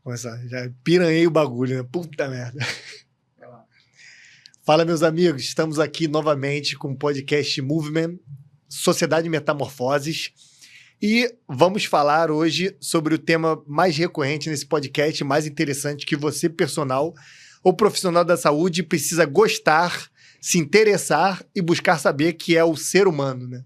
Começar, já piranhei o bagulho, né? Puta merda. Fala, meus amigos, estamos aqui novamente com o podcast Movement, Sociedade Metamorfoses, e vamos falar hoje sobre o tema mais recorrente nesse podcast, mais interessante, que você, personal ou profissional da saúde, precisa gostar, se interessar e buscar saber, que é o ser humano, né?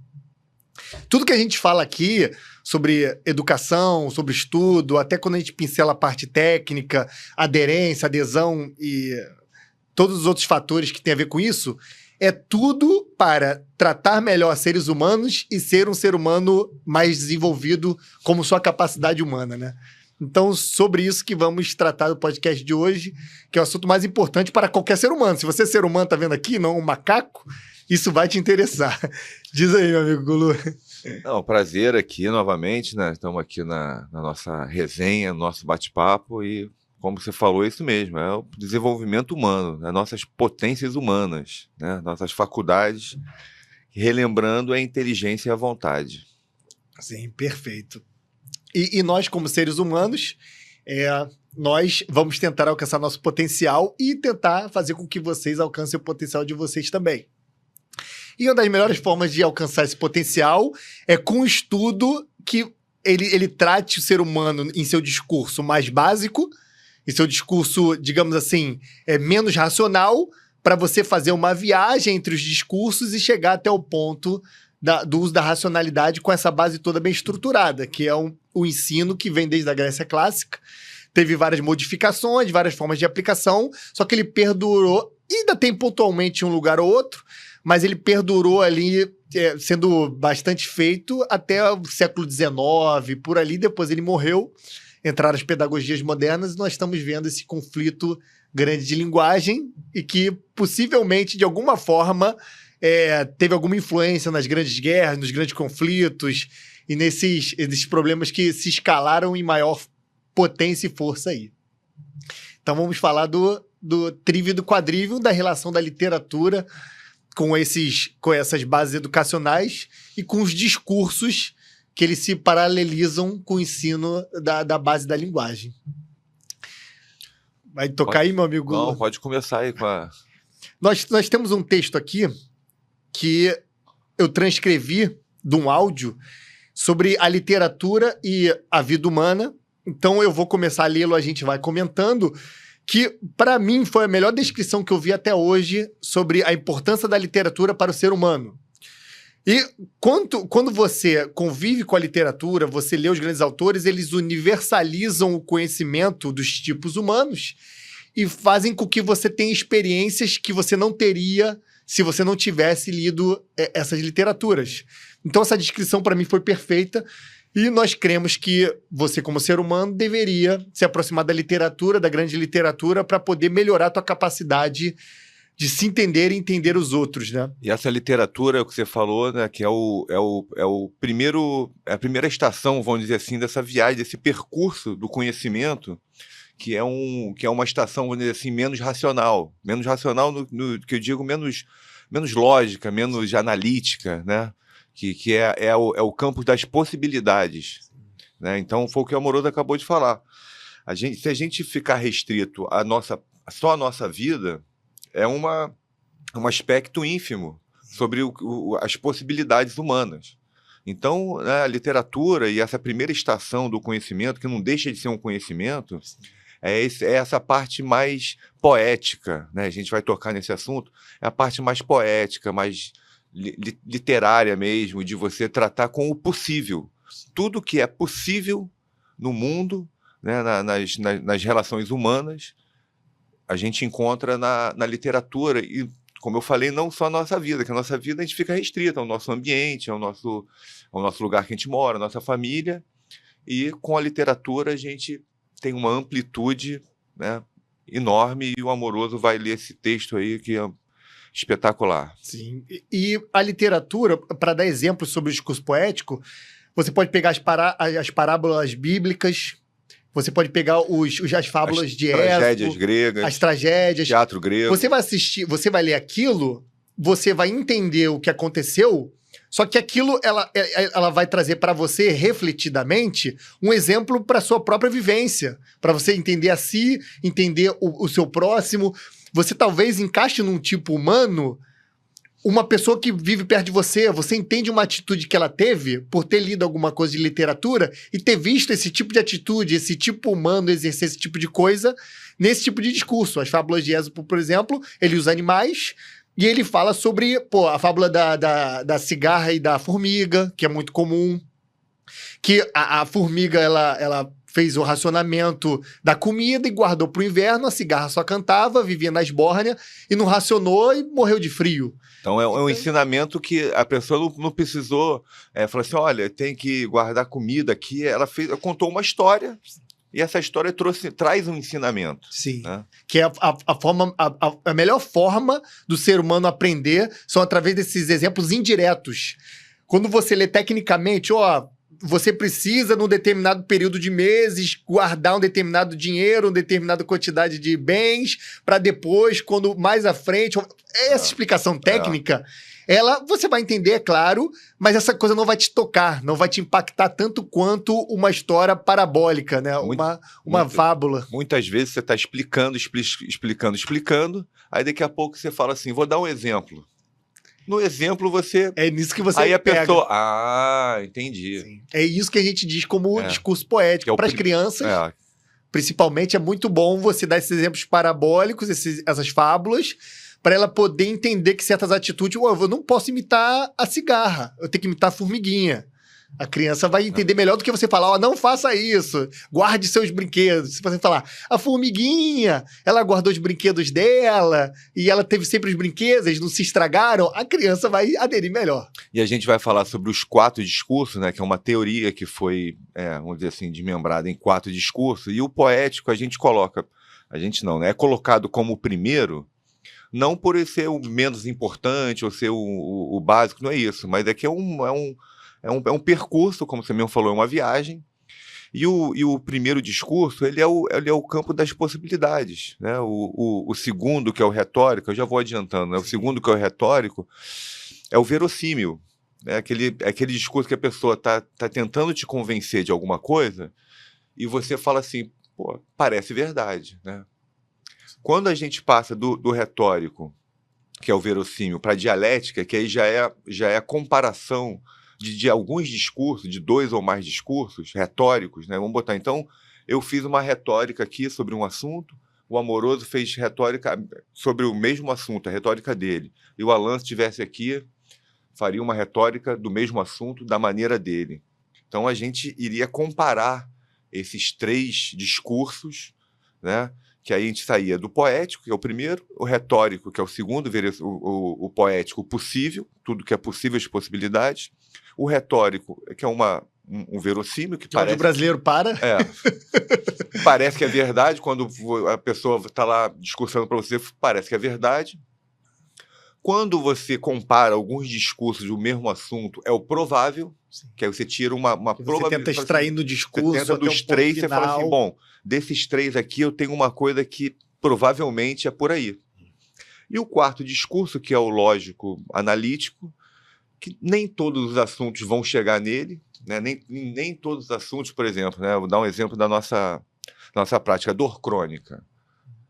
Tudo que a gente fala aqui sobre educação, sobre estudo, até quando a gente pincela a parte técnica, aderência, adesão e todos os outros fatores que tem a ver com isso, é tudo para tratar melhor seres humanos e ser um ser humano mais desenvolvido como sua capacidade humana, né? Então, sobre isso que vamos tratar do podcast de hoje, que é o assunto mais importante para qualquer ser humano. Se você, ser humano, tá vendo aqui, não um macaco, isso vai te interessar. Diz aí, meu amigo Gulu. Não, prazer aqui novamente, né? Estamos aqui na nossa resenha, no nosso bate-papo e, como você falou, é isso mesmo, é o desenvolvimento humano, né? Nossas potências humanas, né? Nossas faculdades, relembrando a inteligência e a vontade. Sim, perfeito. E nós, como seres humanos, nós vamos tentar alcançar nosso potencial e tentar fazer com que vocês alcancem o potencial de vocês também. E uma das melhores formas de alcançar esse potencial é com um estudo que ele trate o ser humano em seu discurso mais básico, em seu discurso, digamos assim, menos racional, para você fazer uma viagem entre os discursos e chegar até o ponto do uso da racionalidade com essa base toda bem estruturada, que é o ensino que vem desde a Grécia Clássica. Teve várias modificações, várias formas de aplicação, só que ele perdurou, ainda tem pontualmente um lugar ou outro, mas ele perdurou ali, sendo bastante feito até o século XIX, por ali. Depois ele morreu, entraram as pedagogias modernas e nós estamos vendo esse conflito grande de linguagem e que possivelmente, de alguma forma, teve alguma influência nas grandes guerras, nos grandes conflitos e nesses problemas que se escalaram em maior potência e força aí. Então vamos falar do trívio e do quadrívio, da relação da literatura com essas bases educacionais e com os discursos que eles se paralelizam com o ensino da base da linguagem. Vai tocar aí, meu amigo? Não, pode começar aí com a... Nós temos um texto aqui que eu transcrevi de um áudio sobre a literatura e a vida humana. Então eu vou começar a lê-lo, a gente vai comentando, que para mim foi a melhor descrição que eu vi até hoje sobre a importância da literatura para o ser humano. E quando você convive com a literatura, você lê os grandes autores, eles universalizam o conhecimento dos tipos humanos e fazem com que você tenha experiências que você não teria se você não tivesse lido essas literaturas. Então essa descrição para mim foi perfeita. E nós cremos que você, como ser humano, deveria se aproximar da literatura, da grande literatura, para poder melhorar a tua capacidade de se entender e entender os outros, né? E essa literatura, é o que você falou, né, que é a primeira estação, vamos dizer assim, dessa viagem, desse percurso do conhecimento, que é uma estação, vamos dizer assim, menos racional no que eu digo, menos lógica, menos analítica, né? Que é o campo das possibilidades, né? Então, foi o que o Amoroso acabou de falar. Se a gente ficar restrito só a nossa vida, é um aspecto ínfimo sobre as possibilidades humanas. Então, né, a literatura e essa primeira estação do conhecimento, que não deixa de ser um conhecimento, é essa parte mais poética, né? A gente vai tocar nesse assunto, é a parte mais poética, mais literária mesmo, de você tratar com o possível. Tudo que é possível no mundo, né, nas relações humanas, a gente encontra na literatura. E, como eu falei, não só a nossa vida, que a nossa vida a gente fica restrita ao nosso ambiente, ao nosso lugar que a gente mora, à nossa família, e com a literatura a gente tem uma amplitude, né, enorme, e o Amoroso vai ler esse texto aí que é espetacular. Sim. E a literatura, para dar exemplos sobre o discurso poético, você pode pegar as parábolas bíblicas, você pode pegar as fábulas de Ésopo, tragédias gregas, as tragédias, teatro grego. Você vai assistir, você vai ler aquilo, você vai entender o que aconteceu Só que aquilo, ela vai trazer para você, refletidamente, um exemplo para sua própria vivência, para você entender a si, entender o seu próximo. Você talvez encaixe num tipo humano, uma pessoa que vive perto de você, você entende uma atitude que ela teve por ter lido alguma coisa de literatura e ter visto esse tipo de atitude, esse tipo humano exercer esse tipo de coisa nesse tipo de discurso. As fábulas de Êxodo, por exemplo, ele usa animais e ele fala sobre a fábula da cigarra e da formiga, que é muito comum, que a formiga, ela fez o racionamento da comida e guardou para o inverno, a cigarra só cantava, vivia na esbórnia e não racionou e morreu de frio. Então é um ensinamento que a pessoa não precisou falar assim, olha, tem que guardar comida aqui. Ela contou uma história e essa história traz um ensinamento. Sim, né? Que é a melhor forma do ser humano aprender são através desses exemplos indiretos. Quando você lê tecnicamente, você precisa, num determinado período de meses, guardar um determinado dinheiro, uma determinada quantidade de bens, para depois, quando mais à frente... Essa explicação técnica, você vai entender, é claro, mas essa coisa não vai te tocar, não vai te impactar tanto quanto uma história parabólica, né? Uma fábula. Muitas vezes você está explicando, aí daqui a pouco você fala assim, vou dar um exemplo. No exemplo, você... É nisso que você aí a pega. pessoa... entendi. Sim. É isso que a gente diz como discurso poético. Para as crianças, principalmente, é muito bom você dar esses exemplos parabólicos, essas fábulas, para ela poder entender que certas atitudes... eu não posso imitar a cigarra, eu tenho que imitar a formiguinha. A criança vai entender melhor do que você falar, não faça isso, guarde seus brinquedos. Se você falar, a formiguinha, ela guardou os brinquedos dela e ela teve sempre os brinquedos, eles não se estragaram, a criança vai aderir melhor. E a gente vai falar sobre os 4 discursos, né, que é uma teoria que foi, vamos dizer assim, desmembrada em 4 discursos, e o poético a gente não, né, é colocado como o primeiro, não por ele ser o menos importante ou ser o básico, não é isso, mas é que é um percurso, como você mesmo falou, é uma viagem. E o primeiro discurso, ele é o campo das possibilidades. Né? O segundo, que é o retórico, eu já vou adiantando, né? O segundo, que é o retórico, é o verossímil. Né? Aquele discurso que a pessoa está tentando te convencer de alguma coisa e você fala assim, pô, parece verdade. Né? Quando a gente passa do retórico, que é o verossímil, para a dialética, que aí já é a comparação de alguns discursos, de 2 ou mais discursos retóricos, né? Vamos botar, então, eu fiz uma retórica aqui sobre um assunto, o Amoroso fez retórica sobre o mesmo assunto, a retórica dele, e o Alan, se estivesse aqui, faria uma retórica do mesmo assunto, da maneira dele. Então, a gente iria comparar esses 3 discursos, né? Que aí a gente saía do poético, que é o primeiro, o retórico, que é o segundo, o poético possível, tudo que é possível, as possibilidades, o retórico, que é um verossímil, que parece... Onde o brasileiro para. Parece que é verdade, quando a pessoa está lá discursando para você, parece que é verdade. Quando você compara alguns discursos do mesmo assunto, é o provável, que aí você tira uma probabilidade. Você tenta extrair no discurso, você tenta dos 3, você fala assim, bom, desses 3 aqui eu tenho uma coisa que provavelmente é por aí. E o quarto discurso, que é o lógico analítico, que nem todos os assuntos vão chegar nele, né? Nem todos os assuntos, por exemplo, né? Vou dar um exemplo da nossa prática, dor crônica.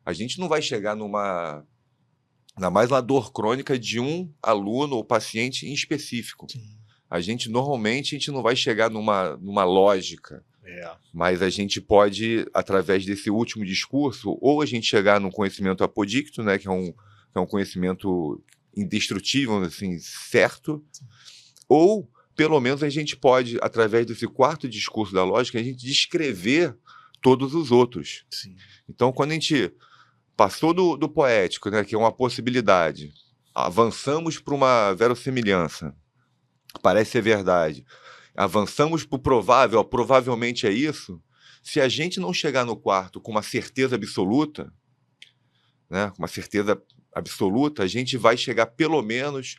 A gente não vai chegar ainda mais na dor crônica de um aluno ou paciente em específico. Sim. Normalmente, a gente não vai chegar numa lógica, mas a gente pode, através desse último discurso, ou a gente chegar num conhecimento apodicto, né? Que é um conhecimento indestrutível, assim, certo, ou, pelo menos, a gente pode, através desse quarto discurso da lógica, a gente descrever todos os outros. Sim. Então, quando a gente passou do poético, né, que é uma possibilidade, avançamos para uma verossimilhança, parece ser verdade, avançamos para o provável, provavelmente é isso, se a gente não chegar no quarto com uma certeza absoluta, né, uma certeza absoluta, a gente vai chegar pelo menos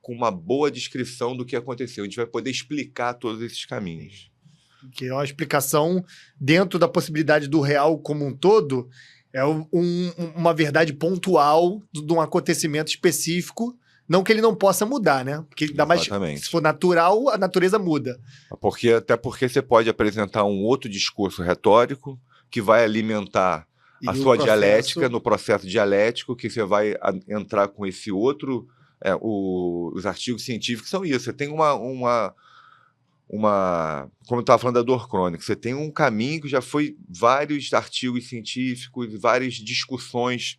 com uma boa descrição do que aconteceu. A gente vai poder explicar todos esses caminhos. Que é uma explicação dentro da possibilidade do real como um todo, é uma verdade pontual de um acontecimento específico, Não que ele não possa mudar, né? Porque ainda mais Exatamente. se for natural, a natureza muda. Até porque você pode apresentar um outro discurso retórico que vai alimentar a E sua o processo- dialética, no processo dialético, que você vai entrar com esse outro. Os artigos científicos são isso. Você tem como eu estava falando da dor crônica, você tem um caminho que já foi vários artigos científicos, várias discussões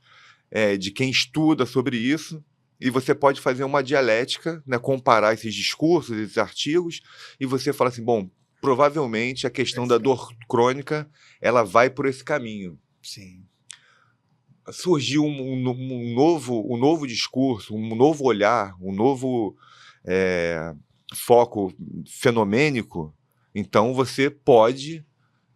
de quem estuda sobre isso, e você pode fazer uma dialética, né, comparar esses discursos, esses artigos, e você fala assim, bom, provavelmente a questão da dor crônica ela vai por esse caminho. Sim. Surgiu um novo discurso, um novo olhar, um novo foco fenomênico, então você pode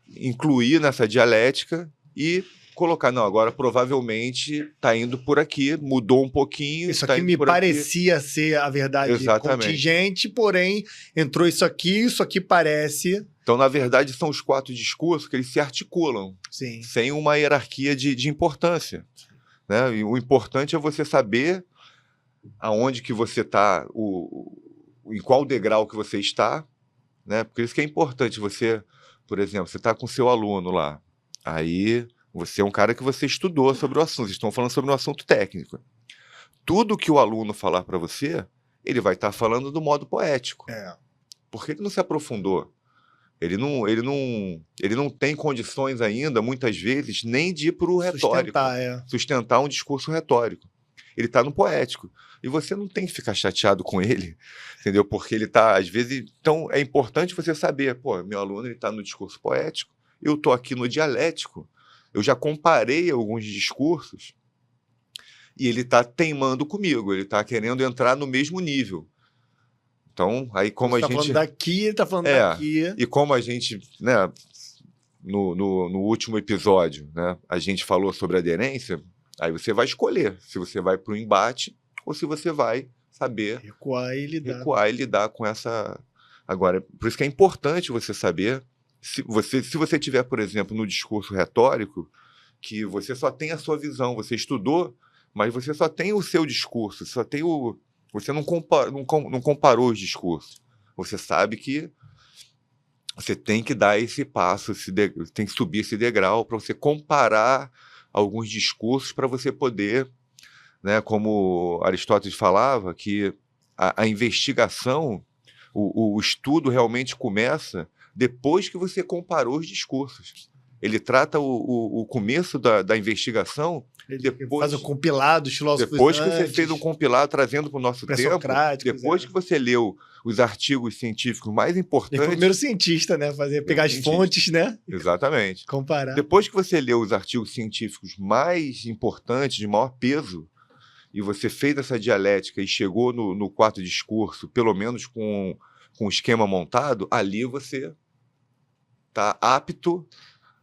incluir nessa dialética e colocar, não, agora provavelmente está indo por aqui, mudou um pouquinho. Isso tá aqui indo me por parecia ser a verdade Exatamente. contingente, porém entrou isso aqui parece... Então, na verdade, são os 4 discursos que eles se articulam, Sim. sem uma hierarquia de importância. Né? E o importante é você saber aonde que você está, em qual degrau que você está, né? Porque isso que é importante. Você, por exemplo, você está com o seu aluno lá, aí você é um cara que você estudou sobre o assunto, vocês estão falando sobre um assunto técnico. Tudo que o aluno falar para você, ele vai estar falando do modo poético, porque ele não se aprofundou. Ele não tem condições ainda, muitas vezes, nem de ir para o retórico, sustentar um discurso retórico. Ele está no poético. E você não tem que ficar chateado com ele, entendeu? Porque ele está, às vezes... Então, é importante você saber, pô, meu aluno está no discurso poético, eu estou aqui no dialético, eu já comparei alguns discursos e ele está teimando comigo, ele está querendo entrar no mesmo nível. Então, aí como Você a gente... falando daqui, ele está falando daqui. E como a gente, né, no último episódio, né, a gente falou sobre aderência, aí você vai escolher se você vai para o embate ou se você vai saber recuar e lidar com essa... Agora, por isso que é importante você saber, se você tiver, por exemplo, no discurso retórico, que você só tem a sua visão, você estudou, mas você só tem o seu discurso, você não comparou os discursos. Você sabe que você tem que dar esse passo, tem que subir esse degrau para você comparar alguns discursos para você poder, né, como Aristóteles falava, que a investigação, o estudo realmente começa depois que você comparou os discursos. Ele trata o começo da investigação... Faz um compilado, os filósofos depois que você fez um compilado trazendo para o nosso tempo, depois que você leu os artigos científicos mais importantes... Ele foi o primeiro cientista, né? Pegar as fontes, né? Exatamente. Comparar. Depois que você leu os artigos científicos mais importantes, de maior peso, e você fez essa dialética e chegou no 4º discurso, pelo menos com um esquema montado, ali você está apto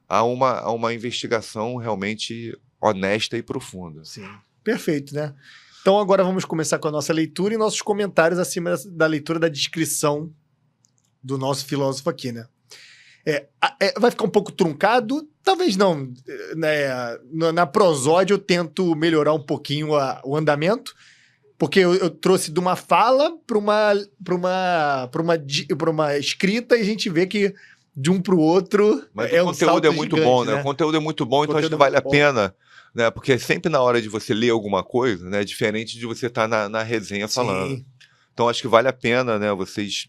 a uma investigação realmente honesta e profunda. Sim, perfeito, né? Então agora vamos começar com a nossa leitura e nossos comentários acima da leitura da descrição do nosso filósofo aqui, né? Vai ficar um pouco truncado? Talvez não. Né? Na prosódia eu tento melhorar um pouquinho o andamento, porque eu trouxe de uma fala para uma escrita e a gente vê que de um para o outro Mas o conteúdo é muito bom, né? O conteúdo é muito bom, então acho que vale a pena, né? Porque sempre na hora de você ler alguma coisa, né, é diferente de você estar na resenha falando. Sim. Então acho que vale a pena, né, vocês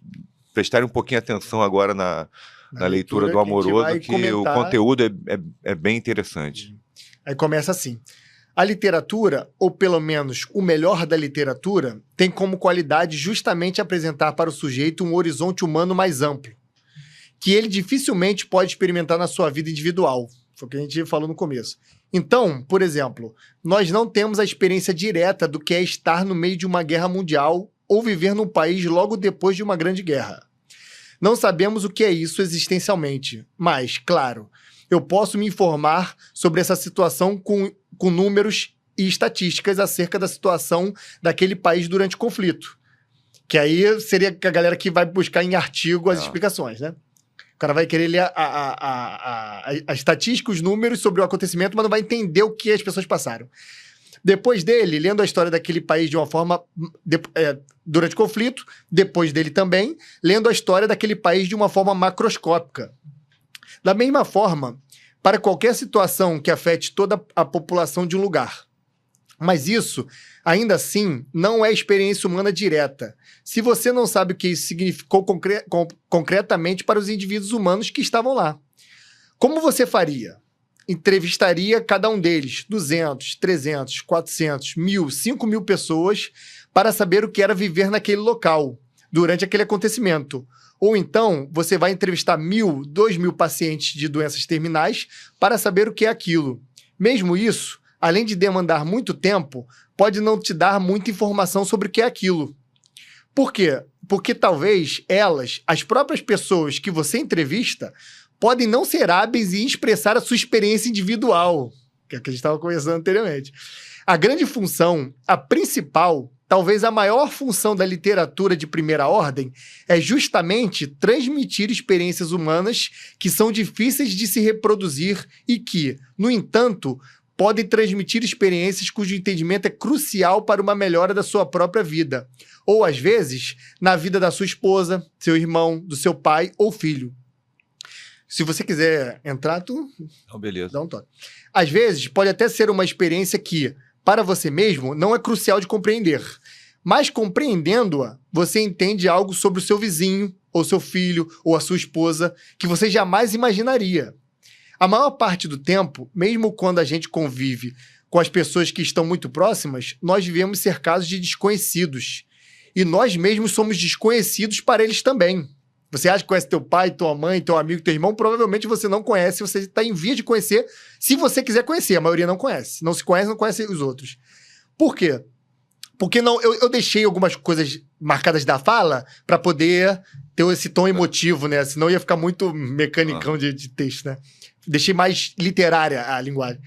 prestarem um pouquinho atenção agora na leitura do Amoroso, que o conteúdo é bem interessante. Aí começa assim. A literatura, ou pelo menos o melhor da literatura, tem como qualidade justamente apresentar para o sujeito um horizonte humano mais amplo, que ele dificilmente pode experimentar na sua vida individual. Foi o que a gente falou no começo. Então, por exemplo, nós não temos a experiência direta do que é estar no meio de uma guerra mundial ou viver num país logo depois de uma grande guerra. Não sabemos o que é isso existencialmente, mas, claro, eu posso me informar sobre essa situação com números e estatísticas acerca da situação daquele país durante o conflito. Que aí seria a galera que vai buscar em artigo as explicações, né? O cara vai querer ler a estatística, os números sobre o acontecimento, mas não vai entender o que as pessoas passaram. Depois dele, lendo a história daquele país de uma forma... durante o conflito. Depois dele também, lendo a história daquele país de uma forma macroscópica. Da mesma forma, para qualquer situação que afete toda a população de um lugar. Mas isso, ainda assim, não é experiência humana direta, se você não sabe o que isso significou concretamente para os indivíduos humanos que estavam lá. Como você faria? Entrevistaria cada um deles, 200, 300, 400, 1.000, 5.000 pessoas, para saber o que era viver naquele local, durante aquele acontecimento. Ou então, você vai entrevistar 1.000, 2.000 pacientes de doenças terminais para saber o que é aquilo. Mesmo isso, além de demandar muito tempo, pode não te dar muita informação sobre o que é aquilo. Por quê? Porque talvez elas, as próprias pessoas que você entrevista, podem não ser hábeis em expressar a sua experiência individual, que é o que a gente estava conversando anteriormente. A grande função, a principal, talvez a maior função da literatura de primeira ordem, é justamente transmitir experiências humanas que são difíceis de se reproduzir e que, no entanto, podem transmitir experiências cujo entendimento é crucial para uma melhora da sua própria vida, ou, às vezes, na vida da sua esposa, seu irmão, do seu pai ou filho. Se você quiser entrar, tu beleza. Dá um toque. Às vezes, pode até ser uma experiência que, para você mesmo, não é crucial de compreender, mas compreendendo-a, você entende algo sobre o seu vizinho, ou seu filho, ou a sua esposa, que você jamais imaginaria. A maior parte do tempo, mesmo quando a gente convive com as pessoas que estão muito próximas, nós vivemos cercados de desconhecidos. E nós mesmos somos desconhecidos para eles também. Você acha que conhece teu pai, tua mãe, teu amigo, teu irmão? Provavelmente você não conhece, você está em via de conhecer, se você quiser conhecer. A maioria não conhece. Não se conhece, não conhece os outros. Por quê? Porque não, eu deixei algumas coisas marcadas da fala para poder ter esse tom emotivo, né? Senão ia ficar muito mecanicão de texto, né? Deixei mais literária a linguagem.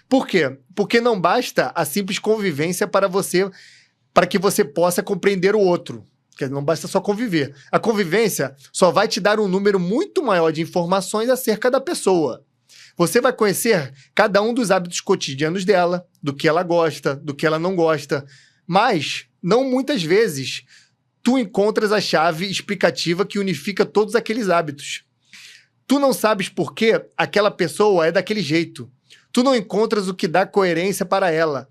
Por quê? Porque não basta a simples convivência para que você possa compreender o outro. Não basta só conviver. A convivência só vai te dar um número muito maior de informações acerca da pessoa. Você vai conhecer cada um dos hábitos cotidianos dela, do que ela gosta, do que ela não gosta. Mas, não muitas vezes, tu encontras a chave explicativa que unifica todos aqueles hábitos. Tu não sabes por que aquela pessoa é daquele jeito. Tu não encontras o que dá coerência para ela.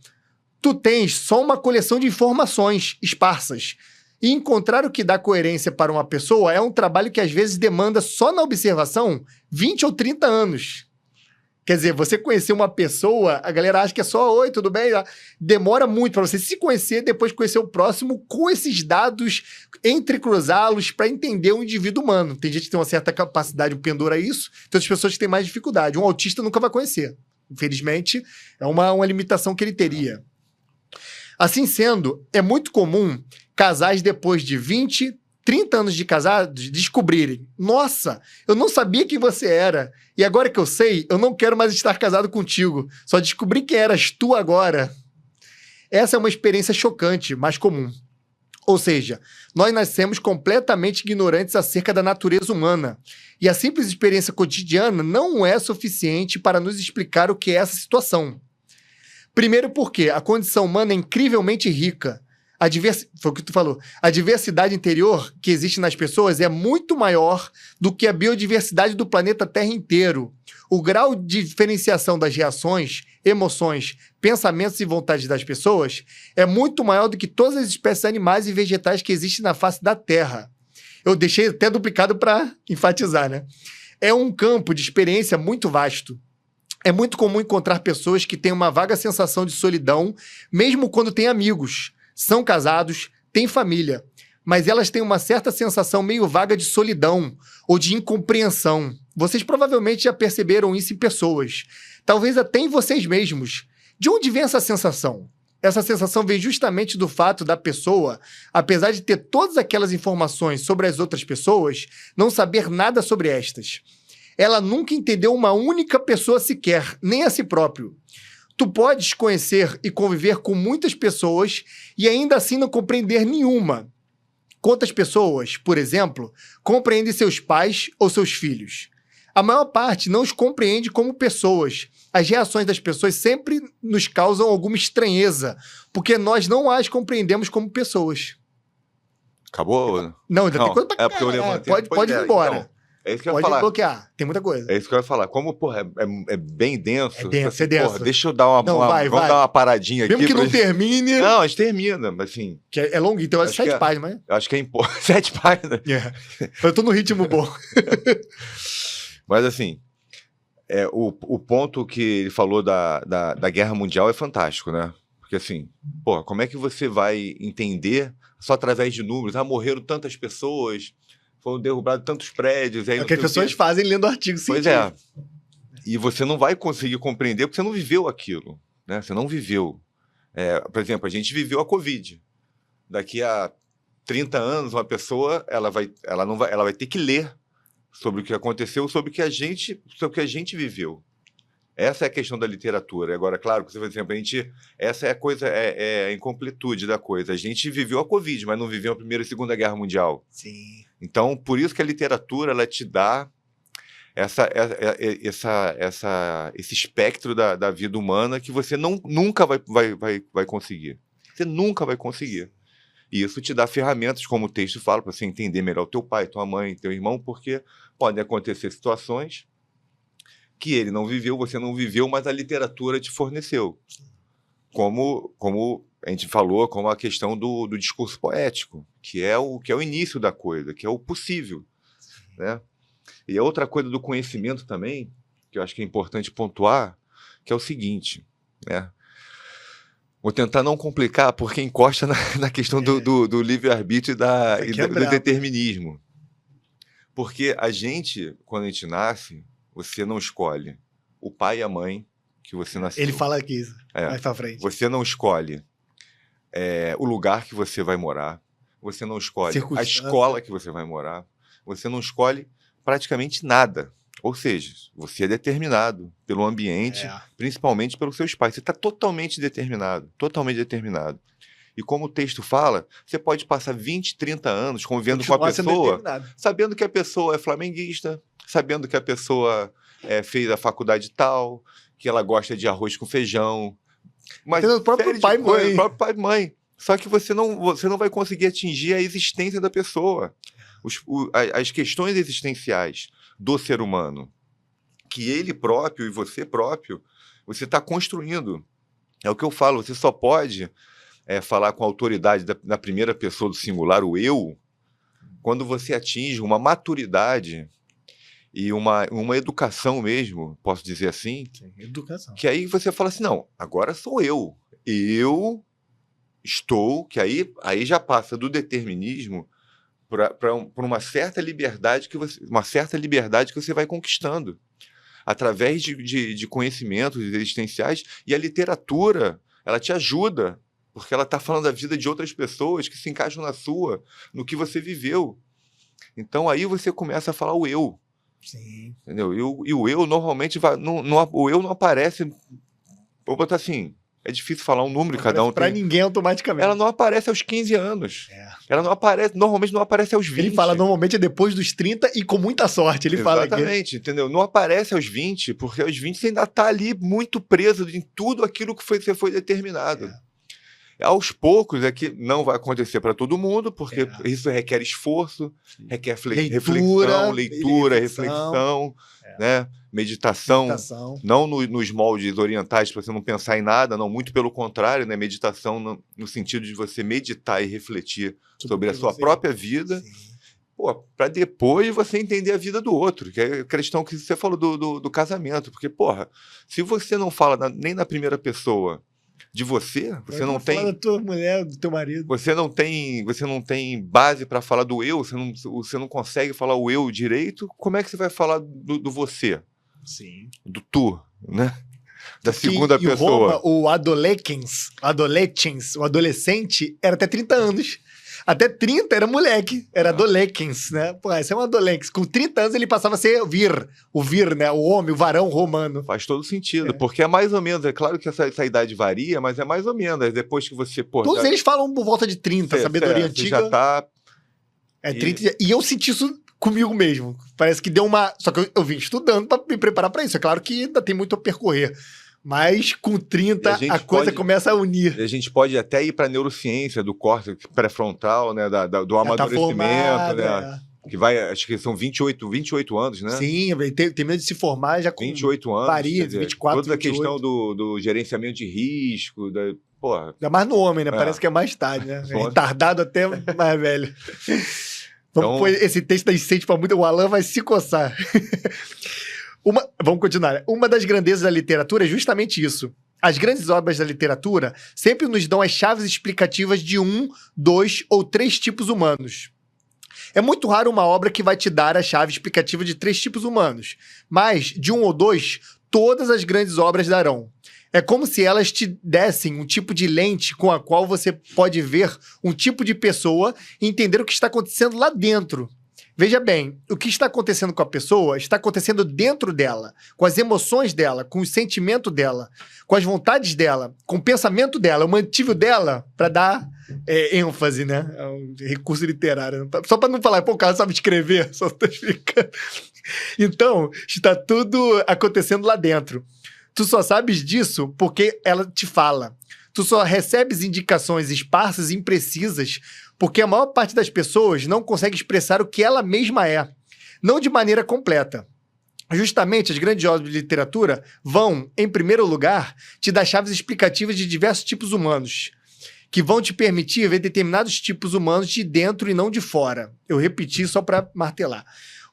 Tu tens só uma coleção de informações esparsas. E encontrar o que dá coerência para uma pessoa é um trabalho que às vezes demanda só na observação 20 ou 30 anos. Quer dizer, você conhecer uma pessoa, a galera acha que é só, oi, tudo bem? Demora muito para você se conhecer, depois conhecer o próximo, com esses dados, entrecruzá-los para entender um indivíduo humano. Tem gente que tem uma certa capacidade, um pendor a isso, tem outras pessoas que têm mais dificuldade. Um autista nunca vai conhecer. Infelizmente, é uma limitação que ele teria. Assim sendo, é muito comum casais depois de 20, 30 anos de casados descobrirem: nossa, eu não sabia quem você era, e agora que eu sei, eu não quero mais estar casado contigo, só descobri quem eras tu agora. Essa é uma experiência chocante, mas comum. Ou seja, nós nascemos completamente ignorantes acerca da natureza humana, e a simples experiência cotidiana não é suficiente para nos explicar o que é essa situação. Primeiro porque a condição humana é incrivelmente rica. Foi o que tu falou. A diversidade interior que existe nas pessoas é muito maior do que a biodiversidade do planeta Terra inteiro. O grau de diferenciação das reações, emoções, pensamentos e vontades das pessoas é muito maior do que todas as espécies animais e vegetais que existem na face da Terra. Eu deixei até duplicado para enfatizar, né? É um campo de experiência muito vasto. É muito comum encontrar pessoas que têm uma vaga sensação de solidão, mesmo quando têm amigos, são casados, têm família, mas elas têm uma certa sensação meio vaga de solidão ou de incompreensão. Vocês provavelmente já perceberam isso em pessoas, talvez até em vocês mesmos. De onde vem essa sensação? Essa sensação vem justamente do fato da pessoa, apesar de ter todas aquelas informações sobre as outras pessoas, não saber nada sobre estas. Ela nunca entendeu uma única pessoa sequer, nem a si próprio. Tu podes conhecer e conviver com muitas pessoas e ainda assim não compreender nenhuma. Quantas pessoas, por exemplo, compreendem seus pais ou seus filhos? A maior parte não os compreende como pessoas as reações das pessoas sempre nos causam alguma estranheza, porque nós não as compreendemos como pessoas. Acabou? Não, ainda tem coisa pra porque eu levantei. Pode ir embora. Então, é isso que eu ia Pode falar. bloquear, tem muita coisa. É isso que eu ia falar. Como, porra, é bem denso. É denso, assim, é denso. Porra, deixa eu dar uma. Não, vamos dar uma paradinha Mesmo aqui. que não termine. Não, a gente termina, mas assim. Que é longo, então é Acho 7 que páginas, mas. Eu acho que é importante. 7 páginas. Eu tô no ritmo bom. Mas assim. O ponto que ele falou da Guerra Mundial é fantástico, né? Porque assim, pô, como é que você vai entender só através de números? Morreram tantas pessoas, foram derrubados tantos prédios. Aí É o que as pessoas fazem lendo artigo Pois científico. E você não vai conseguir compreender porque você não viveu aquilo, né? Você não viveu. Por exemplo, a gente viveu a Covid. Daqui a 30 anos, uma pessoa ela vai ter que ler sobre o que aconteceu, sobre o que a gente viveu. Essa é a questão da literatura. Agora, claro, por exemplo, essa é a coisa, é a incompletude da coisa. A gente viveu a Covid, mas não viveu a Primeira e Segunda Guerra Mundial. Sim. Então, por isso que a literatura ela te dá esse espectro da vida humana que você nunca vai conseguir. Você nunca vai conseguir. E isso te dá ferramentas, como o texto fala, para você entender melhor o teu pai, tua mãe, teu irmão, porque podem acontecer situações que ele não viveu, você não viveu, mas a literatura te forneceu. Como a gente falou, como a questão do discurso poético, que é o início da coisa, que é o possível, né? E a outra coisa do conhecimento também, que eu acho que é importante pontuar, que é o seguinte, né? Vou tentar não complicar, porque encosta na questão do livre-arbítrio e do determinismo. Porque quando a gente nasce, você não escolhe o pai e a mãe que você nasceu. Ele fala aqui, mais pra frente. Você não escolhe o lugar que você vai morar, você não escolhe a escola que você vai morar, você não escolhe praticamente nada. Ou seja, você é determinado pelo ambiente, principalmente pelos seus pais. Você está totalmente determinado, totalmente determinado. E como o texto fala, você pode passar 20, 30 anos convivendo com a pessoa, sabendo que a pessoa é flamenguista, sabendo que a pessoa fez a faculdade tal, que ela gosta de arroz com feijão. Mas o próprio pai e mãe. Só que você não vai conseguir atingir a existência da pessoa. As questões existenciais do ser humano, que ele próprio e você próprio, você está construindo. É o que eu falo, você só pode falar com a autoridade da primeira pessoa do singular, o eu, quando você atinge uma maturidade e uma educação mesmo, posso dizer assim. Sim, educação. Que aí você fala assim, não, agora sou eu. Eu estou, que aí já passa do determinismo para uma certa liberdade que você vai conquistando através de conhecimentos existenciais, e a literatura ela te ajuda porque ela está falando da vida de outras pessoas que se encaixam na sua, no que você viveu. Então aí você começa a falar o eu. Sim. Entendeu? E o eu normalmente o eu não aparece. Vou botar assim. É difícil falar um número, Não cada um para ninguém automaticamente. Ela não aparece aos 15 anos. Ela não aparece, normalmente não aparece aos 20. Ele fala normalmente é depois dos 30 e com muita sorte. Ele fala aqui. Exatamente, entendeu? Não aparece aos 20, porque aos 20 você ainda está ali muito preso em tudo aquilo que você foi determinado. Aos poucos é que não vai acontecer para todo mundo, porque isso requer esforço, requer leitura, reflexão, né? Meditação, não nos moldes orientais para você não pensar em nada, não, muito pelo contrário, né? Meditação no sentido de você meditar e refletir sobre a sua própria vida, para depois você entender a vida do outro, que é a questão que você falou do casamento, porque, se você não fala nem na primeira pessoa de você não tem da tua mulher, do teu marido. Você não tem base para falar do eu, você não consegue falar o eu direito. Como é que você vai falar do você? Sim. Do tu, né? Da segunda pessoa. Roma, o adolescente era até 30 anos. Até 30 era moleque, era adolescens, né? Pô, esse é um adolescente. Com 30 anos ele passava a ser o vir, né? O homem, o varão romano. Faz todo sentido, porque é mais ou menos, é claro que essa idade varia, mas é mais ou menos, depois que você... Todos eles falam por volta de 30, sabedoria antiga. Já tá... 30, e eu senti isso comigo mesmo. Parece que deu uma... Só que eu vim estudando para me preparar para isso. É claro que ainda tem muito a percorrer. Mas com 30 a coisa começa a unir. A gente pode até ir para a neurociência do córtex pré-frontal, né? Do amadurecimento, formado, né? Que vai, acho que são 28 anos, né? Sim, tem medo de se formar já com 28 anos. Paris, 24, toda 28. a questão do gerenciamento de risco, porra. Ainda mais no homem, né? Parece que é mais tarde, né? É retardado até mais velho. Vamos pôr esse texto da incêndio para muito. O Alan vai se coçar. Vamos continuar. Uma das grandezas da literatura é justamente isso. As grandes obras da literatura sempre nos dão as chaves explicativas de 1, 2 ou 3 tipos humanos. É muito raro uma obra que vai te dar a chave explicativa de 3 tipos humanos, mas de 1 ou 2, todas as grandes obras darão. É como se elas te dessem um tipo de lente com a qual você pode ver um tipo de pessoa e entender o que está acontecendo lá dentro. Veja bem, o que está acontecendo com a pessoa está acontecendo dentro dela, com as emoções dela, com o sentimento dela, com as vontades dela, com o pensamento dela, o motivo dela, para dar ênfase, né? É um recurso literário. Só para não falar, pô, o cara sabe escrever, só estou explicando. Então, está tudo acontecendo lá dentro. Tu só sabes disso porque ela te fala. Tu só recebes indicações esparsas e imprecisas porque a maior parte das pessoas não consegue expressar o que ela mesma é, não de maneira completa. Justamente, as grandes obras de literatura vão, em primeiro lugar, te dar chaves explicativas de diversos tipos humanos, que vão te permitir ver determinados tipos humanos de dentro e não de fora. Eu repeti só para martelar.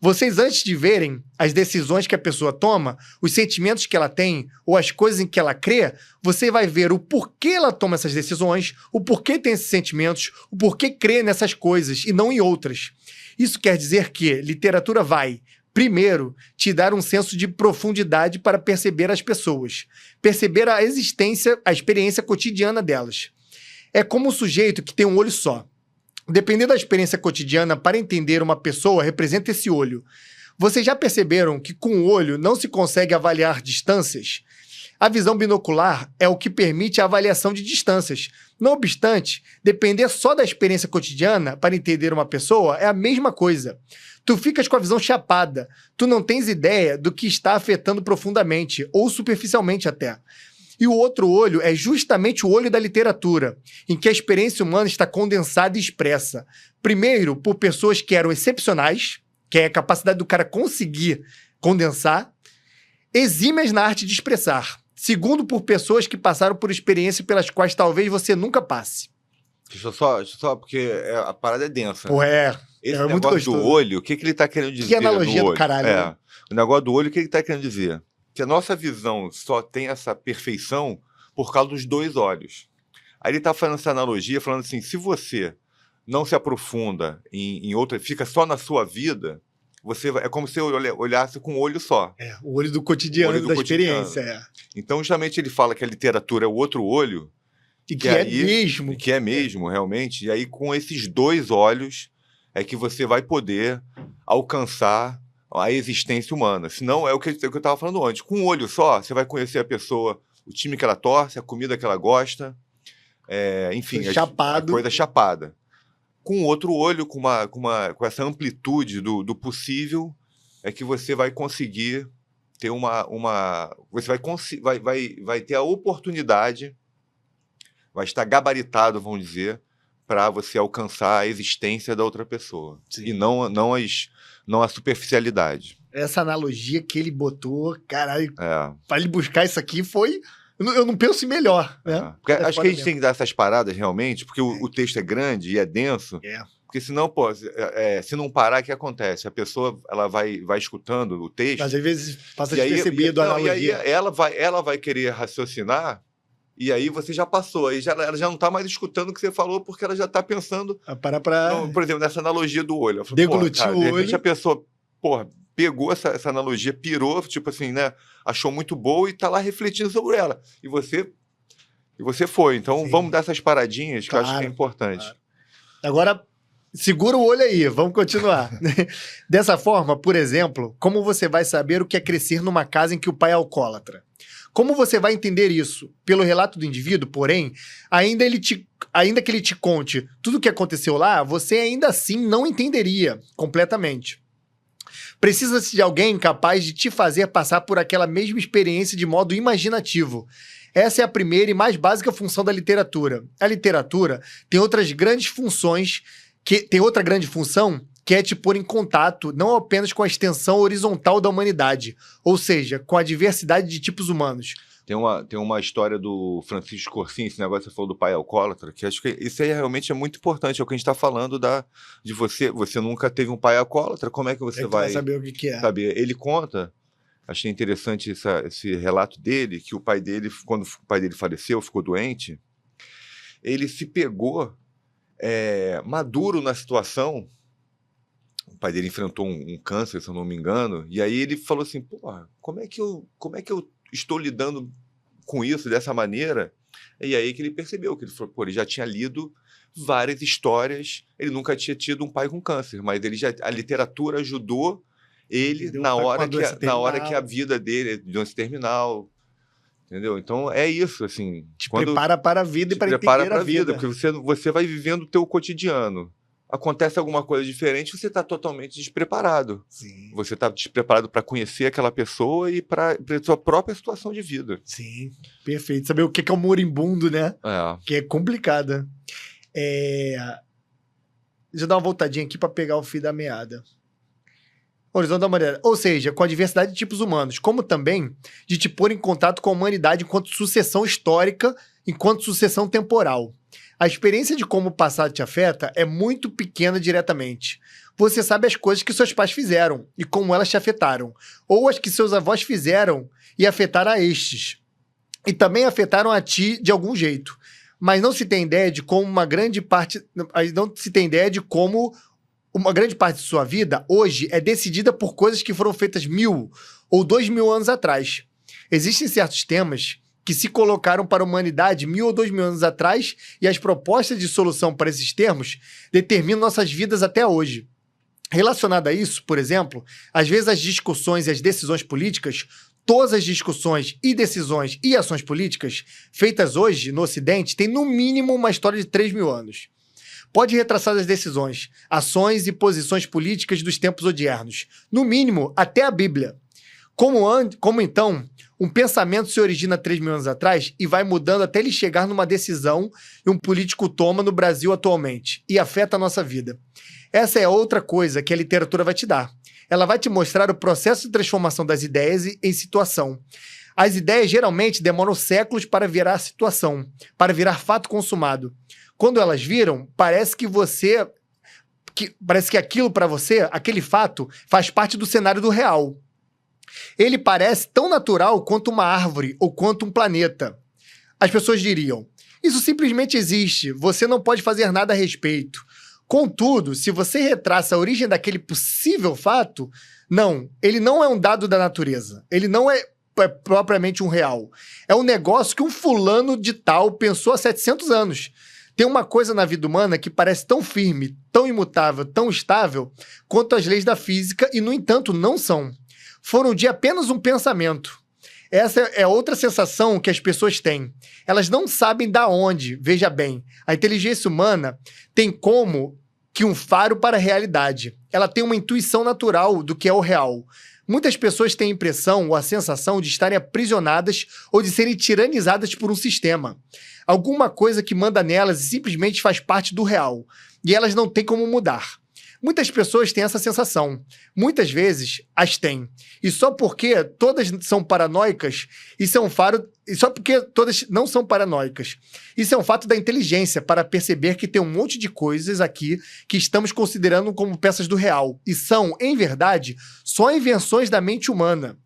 Vocês, antes de verem as decisões que a pessoa toma, os sentimentos que ela tem ou as coisas em que ela crê, você vai ver o porquê ela toma essas decisões, o porquê tem esses sentimentos, o porquê crê nessas coisas e não em outras. Isso quer dizer que literatura vai, primeiro, te dar um senso de profundidade para perceber as pessoas, perceber a existência, a experiência cotidiana delas. É como um sujeito que tem um olho só. Dependendo da experiência cotidiana, para entender uma pessoa, representa esse olho. Vocês já perceberam que com o olho não se consegue avaliar distâncias? A visão binocular é o que permite a avaliação de distâncias. Não obstante, depender só da experiência cotidiana para entender uma pessoa é a mesma coisa. Tu ficas com a visão chapada. Tu não tens ideia do que está afetando profundamente, ou superficialmente até. E o outro olho é justamente o olho da literatura, em que a experiência humana está condensada e expressa. Primeiro, por pessoas que eram excepcionais, que é a capacidade do cara conseguir condensar, exímias na arte de expressar. Segundo, por pessoas que passaram por experiências pelas quais talvez você nunca passe. Deixa eu só porque a parada é densa. Pô, Esse muito negócio gostoso. do olho, o que ele tá querendo dizer? Que analogia no do olho? caralho. Né? O negócio do olho, o que ele tá querendo dizer? Que a nossa visão só tem essa perfeição por causa dos 2 olhos. Aí ele tá fazendo essa analogia, falando assim, se você não se aprofunda em outra, fica só na sua vida, é como se você olhasse com um olho só. O olho do cotidiano, da experiência. Então, justamente, ele fala que a literatura é o outro olho. E que é mesmo. Que é mesmo, realmente. E aí, com esses 2 olhos, é que você vai poder alcançar a existência humana. Senão, é o que eu estava falando antes. Com um olho só, você vai conhecer a pessoa, o time que ela torce, a comida que ela gosta, enfim, a coisa chapada. Com outro olho, com essa amplitude do possível, é que você vai conseguir ter você vai ter a oportunidade, vai estar gabaritado, vamos dizer, para você alcançar a existência da outra pessoa. Sim. E não a superficialidade. Essa analogia que ele botou, caralho, para ele buscar isso aqui foi... Eu não penso em melhor, né? Porque acho que a gente tem que dar essas paradas realmente, porque o texto é grande e é denso. Porque senão, pô, se não parar, o que acontece? A pessoa ela vai escutando o texto. Mas às vezes passa despercebido a analogia. E aí ela vai querer raciocinar, e aí você já passou. Aí ela já não está mais escutando o que você falou, porque ela já está pensando. Por exemplo, nessa analogia do olho. Deglutiu o olho. De repente a pessoa, porra, pegou essa analogia, pirou, tipo assim, né? Achou muito boa e tá lá refletindo sobre ela. E você foi. Então, Sim. Vamos dar essas paradinhas que eu acho que é importante. Claro. Agora, segura o olho aí, vamos continuar. Dessa forma, por exemplo, como você vai saber o que é crescer numa casa em que o pai é alcoólatra? Como você vai entender isso? Pelo relato do indivíduo, porém, ainda que ele te conte tudo o que aconteceu lá, você ainda assim não entenderia completamente. Precisa-se de alguém capaz de te fazer passar por aquela mesma experiência de modo imaginativo. Essa é a primeira e mais básica função da literatura. A literatura tem outras grandes funções, tem outra grande função, que é te pôr em contato não apenas com a extensão horizontal da humanidade, ou seja, com a diversidade de tipos humanos. Tem uma história do Francisco Corsin, esse negócio que você falou do pai alcoólatra, que acho que isso aí realmente é muito importante, é o que a gente está falando de você. Você nunca teve um pai alcoólatra, como é que você vai saber o que é? saber? Ele conta, achei interessante esse relato dele, que o pai dele, quando o pai dele faleceu, ficou doente, ele se pegou maduro na situação. O pai dele enfrentou um câncer, se eu não me engano, e aí ele falou assim, porra, como é que eu estou lidando com isso dessa maneira? E aí que ele percebeu, que ele falou, pô, ele já tinha lido várias histórias, ele nunca tinha tido um pai com câncer, mas a literatura ajudou ele na hora que a vida dele é doença terminal, entendeu? Então é isso, assim. Prepara para a vida e para entender a vida. Porque você vai vivendo o teu cotidiano. Acontece alguma coisa diferente, você está totalmente despreparado. Sim. Você está despreparado para conhecer aquela pessoa e para a sua própria situação de vida. Sim, perfeito. Saber o que é o moribundo, né? Que é complicada. Deixa eu dar uma voltadinha aqui para pegar o fio da meada. Horizonte da humanidade. Ou seja, com a diversidade de tipos humanos, como também de te pôr em contato com a humanidade enquanto sucessão histórica, enquanto sucessão temporal. A experiência de como o passado te afeta é muito pequena diretamente. Você sabe as coisas que seus pais fizeram e como elas te afetaram, ou as que seus avós fizeram e afetaram a estes. E também afetaram a ti de algum jeito. Mas não se tem ideia de como uma grande parte de sua vida hoje é decidida por coisas que foram feitas 1000 ou 2000 anos atrás. Existem certos temas que se colocaram para a humanidade 1000 ou 2000 anos atrás e as propostas de solução para esses termos determinam nossas vidas até hoje. Relacionado a isso, por exemplo, às vezes as discussões e as decisões políticas, todas as discussões e decisões e ações políticas feitas hoje no Ocidente têm no mínimo uma história de 3000 anos. Pode retraçar as decisões, ações e posições políticas dos tempos odiernos, no mínimo até a Bíblia. Como então, um pensamento se origina 3000 anos atrás e vai mudando até ele chegar numa decisão que um político toma no Brasil atualmente e afeta a nossa vida. Essa é outra coisa que a literatura vai te dar. Ela vai te mostrar o processo de transformação das ideias em situação. As ideias geralmente demoram séculos para virar situação, para virar fato consumado. Quando elas viram, parece que aquilo para você, aquele fato, faz parte do cenário do real. Ele parece tão natural quanto uma árvore ou quanto um planeta. As pessoas diriam, isso simplesmente existe, você não pode fazer nada a respeito. Contudo, se você retraça a origem daquele possível fato, não, ele não é um dado da natureza, ele não é propriamente um real. É um negócio que um fulano de tal pensou há 700 anos. Tem uma coisa na vida humana que parece tão firme, tão imutável, tão estável, quanto as leis da física e, no entanto, não são. Foram de apenas um pensamento. Essa é outra sensação que as pessoas têm. Elas não sabem da onde, veja bem. A inteligência humana tem como que um faro para a realidade. Ela tem uma intuição natural do que é o real. Muitas pessoas têm a impressão ou a sensação de estarem aprisionadas ou de serem tiranizadas por um sistema. Alguma coisa que manda nelas e simplesmente faz parte do real. E elas não têm como mudar. Muitas pessoas têm essa sensação. Muitas vezes as têm. E só porque todas são paranoicas, isso é um faro. E só porque todas não são paranoicas. Isso é um fato da inteligência para perceber que tem um monte de coisas aqui que estamos considerando como peças do real. E são, em verdade, só invenções da mente humana.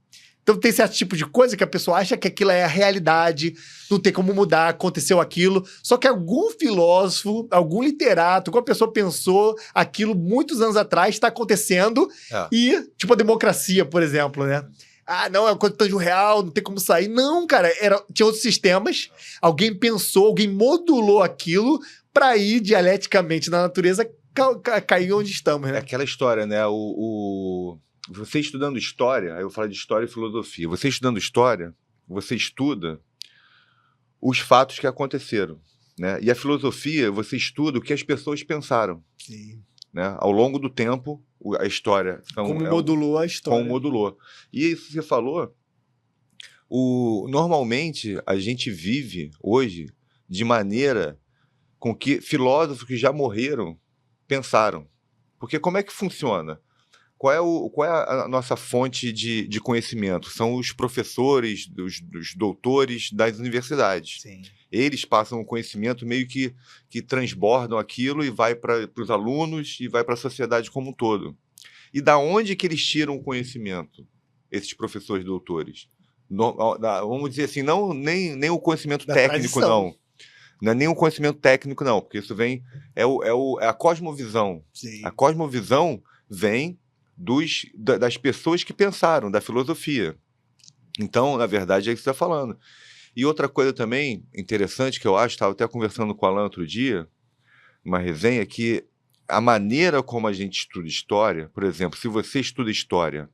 Então tem certo tipo de coisa que a pessoa acha que aquilo é a realidade, não tem como mudar, aconteceu aquilo. Só que algum filósofo, algum literato, alguma pessoa pensou aquilo muitos anos atrás, está acontecendo. E, tipo a democracia, por exemplo, né? Ah, não, é uma coisa tão real, não tem como sair. Não, cara, tinha outros sistemas, alguém pensou, alguém modulou aquilo para ir dialeticamente na natureza cair onde estamos, né? É aquela história, né? Você estudando história, aí eu falo de história e filosofia. Você estudando história, você estuda os fatos que aconteceram, né? E a filosofia, você estuda o que as pessoas pensaram. Sim. né? Ao longo do tempo, a história... Como modulou a história. Como modulou. E isso que você falou, normalmente a gente vive hoje de maneira com que filósofos que já morreram pensaram. Porque como é que funciona? Qual é a nossa fonte de conhecimento? São os professores, dos doutores das universidades. Sim. Eles passam o conhecimento meio que transbordam aquilo e vai para os alunos e vai para a sociedade como um todo. E da onde que eles tiram o conhecimento, esses professores doutores? Vamos dizer assim, nem o conhecimento técnico, não. Não é nem o conhecimento técnico, não, porque isso vem... É a cosmovisão. Sim. A cosmovisão vem das pessoas que pensaram, da filosofia. Então, na verdade, é isso que você está falando. E outra coisa também interessante que eu acho, estava até conversando com o Alan outro dia, uma resenha, que a maneira como a gente estuda história, por exemplo, se você estuda história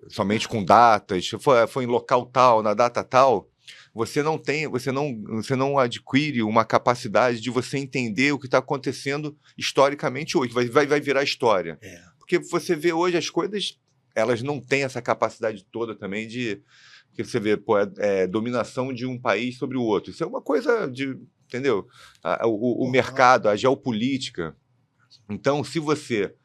somente com datas, foi em local tal, na data tal, você não adquire uma capacidade de você entender o que está acontecendo historicamente hoje, vai virar história. Porque você vê hoje as coisas, elas não têm essa capacidade toda também de... Porque você vê, dominação de um país sobre o outro. Isso é uma coisa de... Entendeu? O mercado, a geopolítica. Então, se você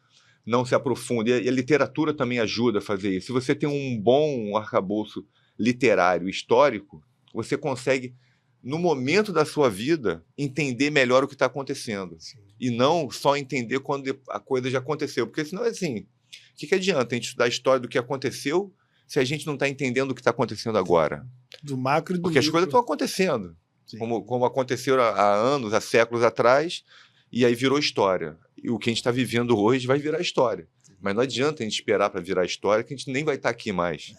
não se aprofunda, e a literatura também ajuda a fazer isso, se você tem um bom arcabouço literário histórico, você consegue, no momento da sua vida, entender melhor o que está acontecendo. Sim. E não só entender quando a coisa já aconteceu. Porque senão é assim, o que adianta a gente estudar a história do que aconteceu se a gente não está entendendo o que está acontecendo agora? Do macro e do Porque as coisas estão acontecendo. Como aconteceu há anos, há séculos atrás, e aí virou história. E o que a gente está vivendo hoje vai virar história. Mas não adianta a gente esperar para virar história, que a gente nem vai estar aqui mais.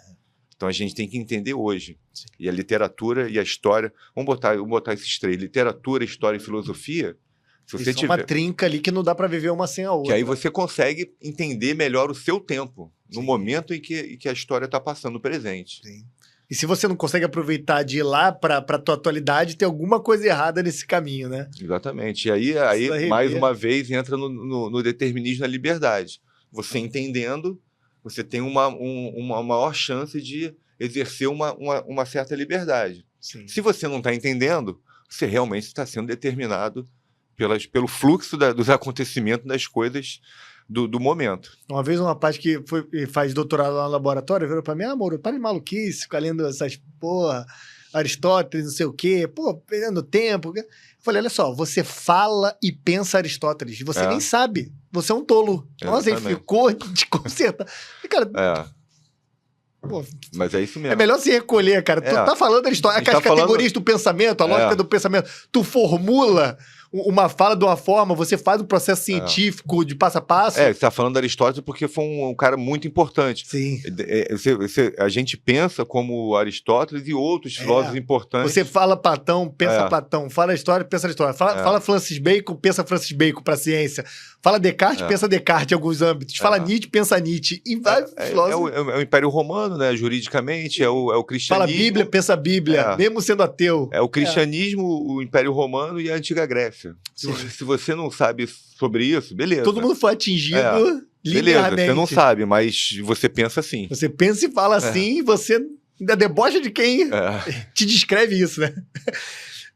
Então a gente tem que entender hoje. Sim. E a literatura e a história... Vamos botar esses três. Literatura, história e filosofia. Se você tiver uma trinca ali que não dá para viver uma sem a outra. Que aí você consegue entender melhor o seu tempo, no momento em que a história está passando no presente. Sim. E se você não consegue aproveitar de ir lá para a tua atualidade, tem alguma coisa errada nesse caminho, né? Exatamente. E aí mais uma vez, entra no determinismo da liberdade. Você entendendo, você tem uma maior chance de exercer uma certa liberdade. Sim. Se você não está entendendo, você realmente está sendo determinado pelo fluxo dos acontecimentos das coisas do momento. Uma vez uma parte que faz doutorado lá no laboratório virou para mim, amor, para de maluquice, ficar lendo essas porra, Aristóteles, não sei o quê, perdendo tempo. Eu falei, olha só, você fala e pensa Aristóteles, você nem sabe, você é um tolo. Nossa, ele ficou desconcertado. Cara... Mas é isso mesmo. É melhor se recolher, cara. Tu tá falando as categorias do pensamento, a lógica do pensamento. Tu formula uma fala de uma forma, você faz um processo científico de passo a passo. Você tá falando de Aristóteles porque foi um cara muito importante. Sim. A gente pensa como Aristóteles e outros filósofos importantes. Você fala Platão, pensa Platão. Fala história, pensa história. Fala Francis Bacon, pensa Francis Bacon para ciência. Fala Descartes, pensa Descartes em alguns âmbitos. Fala Nietzsche, pensa Nietzsche. Em vários filósofos. É o Império Romano, né? Juridicamente, é o cristianismo. Fala Bíblia, pensa Bíblia, mesmo sendo ateu. É o cristianismo, o Império Romano e a Antiga Grécia. Se você não sabe sobre isso, beleza. Todo mundo foi atingido beleza, você não sabe, mas você pensa assim. Você pensa e fala assim, e você ainda debocha de quem te descreve isso, né?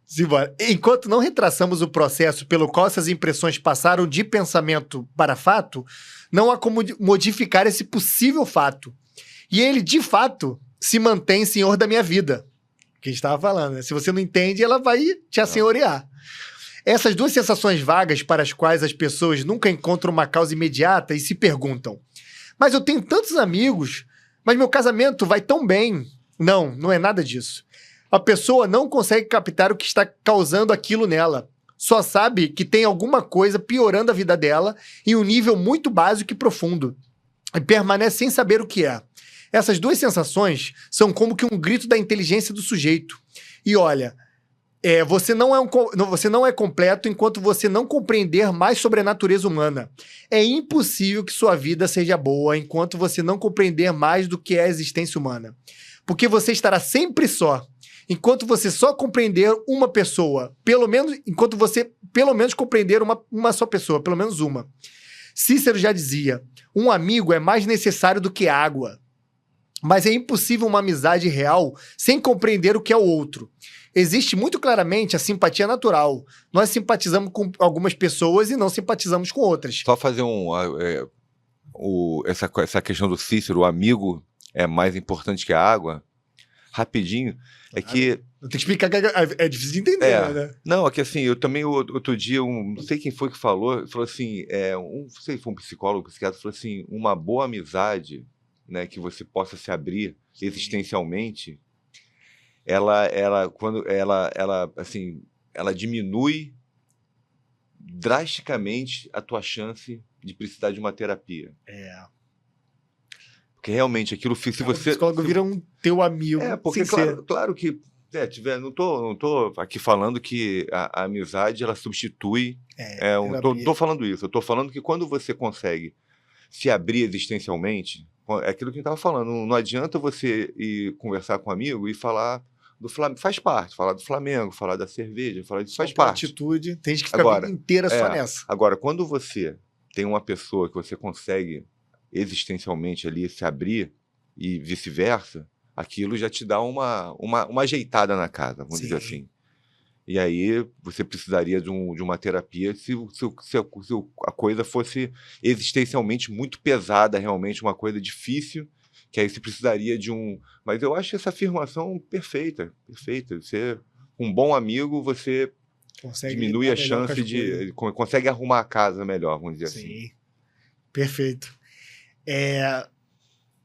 Simbora. Enquanto não retraçamos o processo pelo qual essas impressões passaram de pensamento para fato, não há como modificar esse possível fato. E ele, de fato, se mantém senhor da minha vida. Que a gente estava falando, né? Se você não entende, ela vai te assenhorear. Essas duas sensações vagas para as quais as pessoas nunca encontram uma causa imediata e se perguntam: mas eu tenho tantos amigos, mas meu casamento vai tão bem. Não é nada disso. A pessoa não consegue captar o que está causando aquilo nela. Só sabe que tem alguma coisa piorando a vida dela em um nível muito básico e profundo. E permanece sem saber o que é. Essas duas sensações são como que um grito da inteligência do sujeito. E olha... Você não é completo enquanto você não compreender mais sobre a natureza humana. É impossível que sua vida seja boa enquanto você não compreender mais do que é a existência humana. porque você estará sempre só. Enquanto você só compreender uma pessoa, enquanto você pelo menos compreender uma só pessoa, pelo menos uma. Cícero já dizia, um amigo é mais necessário do que água. Mas é impossível uma amizade real sem compreender o que é o outro. Existe muito claramente a simpatia natural. Nós simpatizamos com algumas pessoas e não simpatizamos com outras. Só fazer essa questão do Cícero, o amigo é mais importante que a água, rapidinho, é que... Eu tenho que explicar que é difícil de entender, né? Não, é que assim, eu também outro dia, não sei quem foi que falou assim, não sei se foi um psicólogo, um psiquiatra, falou assim, uma boa amizade, né, que você possa se abrir existencialmente, ela diminui drasticamente a tua chance de precisar de uma terapia. Porque realmente aquilo, se você... O psicólogo vira um teu amigo. Porque claro que não tô aqui falando que a amizade ela substitui. Tô falando isso. Eu tô falando que quando você consegue se abrir existencialmente, é aquilo que a gente estava falando. Não adianta você ir conversar com um amigo e falar do Flamengo. Faz parte, falar do Flamengo, falar da cerveja, falar disso faz parte. Atitude, tem que ficar a vida inteira só nessa. Agora, quando você tem uma pessoa que você consegue existencialmente ali se abrir e vice-versa, aquilo já te dá uma ajeitada na casa, vamos dizer assim. E aí você precisaria de uma terapia se a coisa fosse existencialmente muito pesada, realmente uma coisa difícil, que aí você precisaria de um... Mas eu acho essa afirmação perfeita. Você, um bom amigo, você diminui a chance de... Consegue arrumar a casa melhor, vamos dizer assim. Perfeito.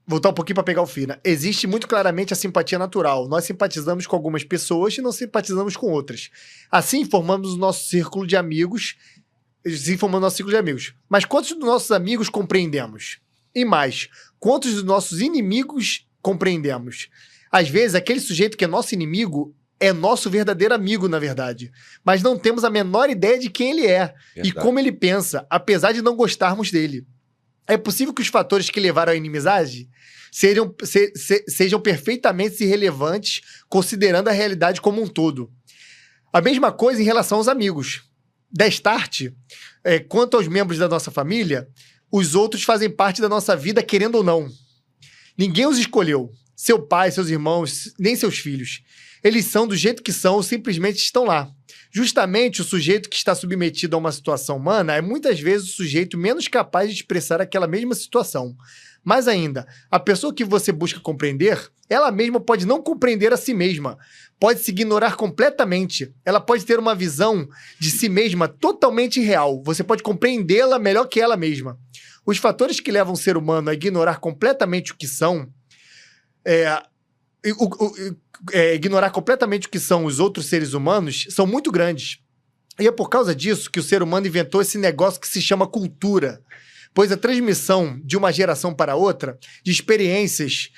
Voltar um pouquinho para pegar o fio, né? Existe muito claramente a simpatia natural. Nós simpatizamos com algumas pessoas e não simpatizamos com outras. Assim, formamos o nosso círculo de amigos. Mas quantos dos nossos amigos compreendemos? E mais, quantos dos nossos inimigos compreendemos? Às vezes, aquele sujeito que é nosso inimigo é nosso verdadeiro amigo, na verdade. Mas não temos a menor ideia de quem ele é e como ele pensa, apesar de não gostarmos dele. É possível que os fatores que levaram à inimizade sejam perfeitamente irrelevantes, considerando a realidade como um todo. A mesma coisa em relação aos amigos. Destarte, quanto aos membros da nossa família, os outros fazem parte da nossa vida, querendo ou não. Ninguém os escolheu. Seu pai, seus irmãos, nem seus filhos. Eles são do jeito que são, simplesmente estão lá. Justamente o sujeito que está submetido a uma situação humana é muitas vezes o sujeito menos capaz de expressar aquela mesma situação. Mais ainda, a pessoa que você busca compreender, ela mesma pode não compreender a si mesma, pode se ignorar completamente, ela pode ter uma visão de si mesma totalmente irreal, você pode compreendê-la melhor que ela mesma. Os fatores que levam o ser humano a ignorar completamente o que são, ignorar completamente o que são os outros seres humanos são muito grandes. E é por causa disso que o ser humano inventou esse negócio que se chama cultura. Pois a transmissão de uma geração para outra, de experiências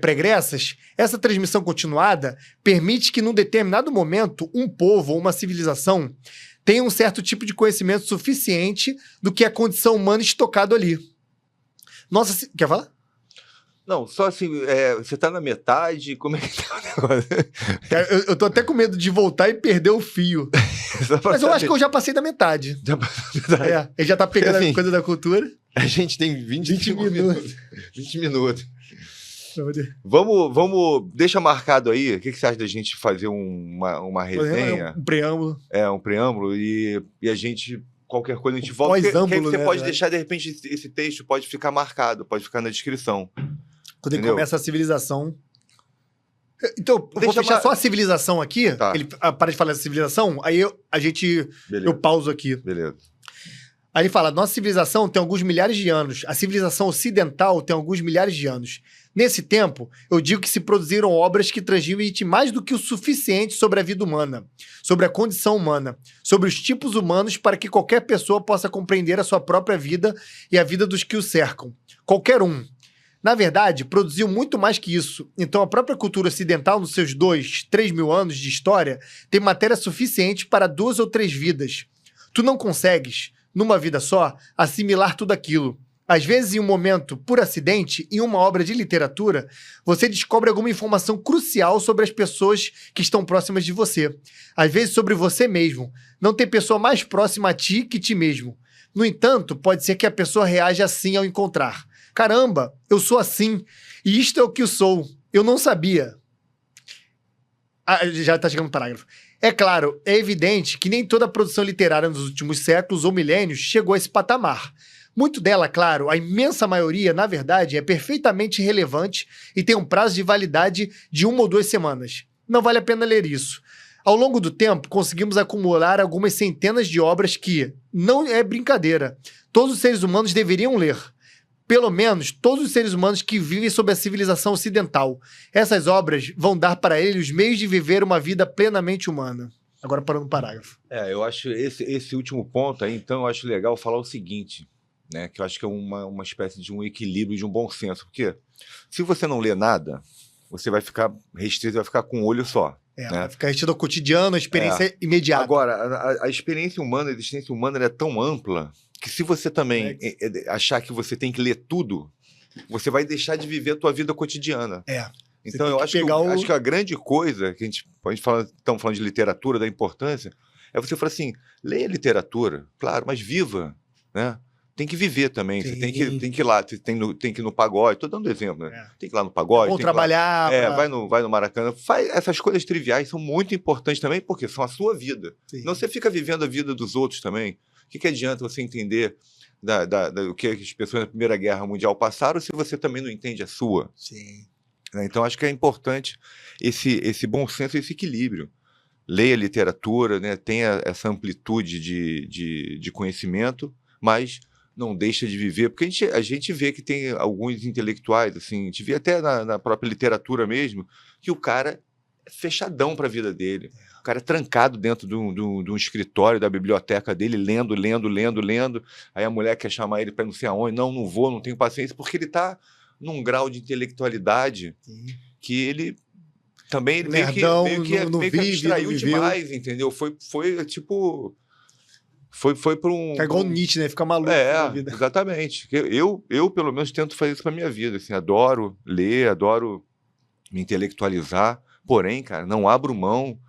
pregressas, essa transmissão continuada permite que num determinado momento um povo ou uma civilização tenha um certo tipo de conhecimento suficiente do que é a condição humana estocado ali. Nossa, quer falar? Não, só assim, você tá na metade, como é que tá o negócio? Eu tô até com medo de voltar e perder o fio. Mas eu acho que eu já passei da metade. Já passou da metade. Ele já tá pegando assim, a coisa da cultura. A gente tem 20 minutos. 20 minutos. Deixa marcado aí, o que você acha da gente fazer uma resenha? Um preâmbulo. Um preâmbulo e a gente... Qualquer coisa a gente volta. Porque você pode deixar, de repente, esse texto pode ficar marcado, pode ficar na descrição. Quando ele começa a civilização... Então, eu vou fechar só a civilização aqui. Tá. Ele para de falar da civilização, aí eu pauso aqui. Beleza. Aí ele fala, nossa civilização tem alguns milhares de anos. A civilização ocidental tem alguns milhares de anos. Nesse tempo, eu digo que se produziram obras que transmitem mais do que o suficiente sobre a vida humana, sobre a condição humana, sobre os tipos humanos para que qualquer pessoa possa compreender a sua própria vida e a vida dos que o cercam. Qualquer um. Na verdade, produziu muito mais que isso. Então, a própria cultura ocidental, nos seus 2-3 mil anos de história, tem matéria suficiente para 2 ou 3 vidas. Tu não consegues, numa vida só, assimilar tudo aquilo. Às vezes, em um momento, por acidente, em uma obra de literatura, você descobre alguma informação crucial sobre as pessoas que estão próximas de você. Às vezes, sobre você mesmo. Não tem pessoa mais próxima a ti que ti mesmo. No entanto, pode ser que a pessoa reaja assim ao encontrar. Caramba, eu sou assim. E isto é o que eu sou. Eu não sabia. Já está chegando um parágrafo. É claro, é evidente que nem toda a produção literária nos últimos séculos ou milênios chegou a esse patamar. Muito dela, claro, a imensa maioria, na verdade, é perfeitamente relevante e tem um prazo de validade de 1 ou 2 semanas. Não vale a pena ler isso. Ao longo do tempo, conseguimos acumular algumas centenas de obras que, não é brincadeira, todos os seres humanos deveriam ler. Pelo menos todos os seres humanos que vivem sob a civilização ocidental. Essas obras vão dar para eles os meios de viver uma vida plenamente humana. Agora parando no parágrafo. Eu acho esse último ponto aí, então, eu acho legal falar o seguinte, né, que eu acho que é uma espécie de um equilíbrio, de um bom senso, porque se você não lê nada, você vai ficar restrito, vai ficar com um olho só. Né? Vai ficar restrito ao cotidiano, a experiência imediata. Agora, a experiência humana, a existência humana ela é tão ampla que se você também achar que você tem que ler tudo, você vai deixar de viver a tua vida cotidiana. Então, eu acho que a grande coisa, que estamos falando de literatura, da importância, é você falar assim, leia literatura, claro, mas viva, né? Tem que viver também, você tem que ir lá, tem que ir no pagode, estou dando exemplo, né? Tem que ir lá no pagode. Ou trabalhar. Vai no Maracanã. Essas coisas triviais são muito importantes também, porque são a sua vida. Não você fica vivendo a vida dos outros também. O que adianta você entender o que as pessoas na Primeira Guerra Mundial passaram se você também não entende a sua? Então, acho que é importante esse bom senso, esse equilíbrio. Leia literatura, né? Tenha essa amplitude de conhecimento, mas não deixa de viver, porque a gente vê que tem alguns intelectuais, assim, a gente vê até na própria literatura mesmo, que o cara é fechadão para a vida dele. O cara é trancado dentro de um escritório da biblioteca dele, lendo. Aí a mulher quer chamar ele para não sei aonde, não vou, não tenho paciência, porque ele está num grau de intelectualidade que ele também meio que abstraiu demais, entendeu? Foi tipo... Foi para um... É igual o Nietzsche, né? Fica maluco na vida. Exatamente. Eu, pelo menos, tento fazer isso para minha vida. Assim, adoro ler, adoro me intelectualizar. Porém, cara, não abro mão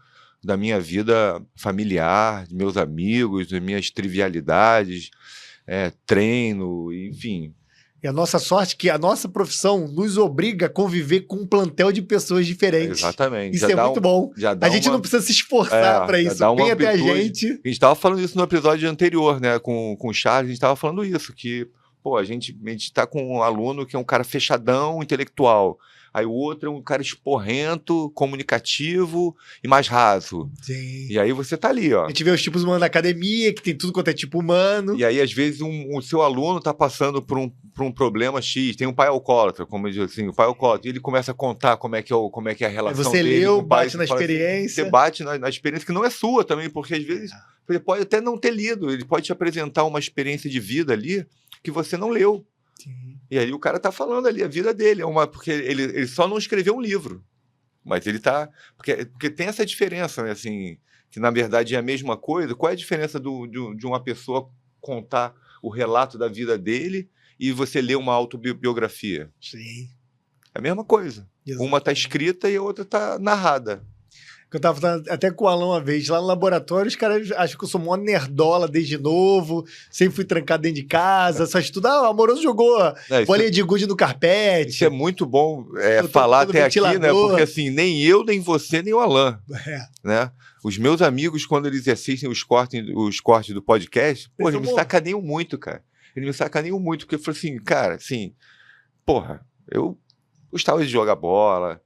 da minha vida familiar, de meus amigos, das minhas trivialidades, treino, enfim... E a nossa sorte é que a nossa profissão nos obriga a conviver com um plantel de pessoas diferentes. Exatamente. Isso muito bom. A gente não precisa se esforçar para isso. Vem até a gente. A gente estava falando isso no episódio anterior, né? Com o Charles, a gente estava falando isso, que a gente está com um aluno que é um cara fechadão, intelectual. Aí o outro é um cara esporrento, comunicativo e mais raso. E aí você tá ali, ó. A gente vê os tipos humanos na academia, que tem tudo quanto é tipo humano. E aí, às vezes, o seu aluno tá passando por um problema X. Tem um pai alcoólatra, como eu digo assim, o pai alcoólatra. E ele começa a contar como é que é a relação dele. Você leu, bate na experiência. Você bate na experiência que não é sua também, porque às vezes ele pode até não ter lido. Ele pode te apresentar uma experiência de vida ali que você não leu. E aí o cara tá falando ali a vida dele, porque ele só não escreveu um livro, mas ele tá... Porque tem essa diferença, né, assim, que na verdade é a mesma coisa. Qual é a diferença de uma pessoa contar o relato da vida dele e você ler uma autobiografia? É a mesma coisa. Exatamente. Uma tá escrita e a outra tá narrada. Eu tava falando até com o Alan uma vez, lá no laboratório, os caras acham que eu sou mó nerdola desde novo, sempre fui trancado dentro de casa, só estudo. O Amoroso jogou bolinha de gude no carpete. Isso é muito bom falar até ventilador. Aqui, né? Porque assim, nem eu, nem você, nem o Alan. Né? Os meus amigos, quando eles assistem os cortes do podcast, eles me sacaneiam muito, cara. Eles me sacaneiam muito, porque eu falo assim, cara, assim, eu gostava de jogar bola,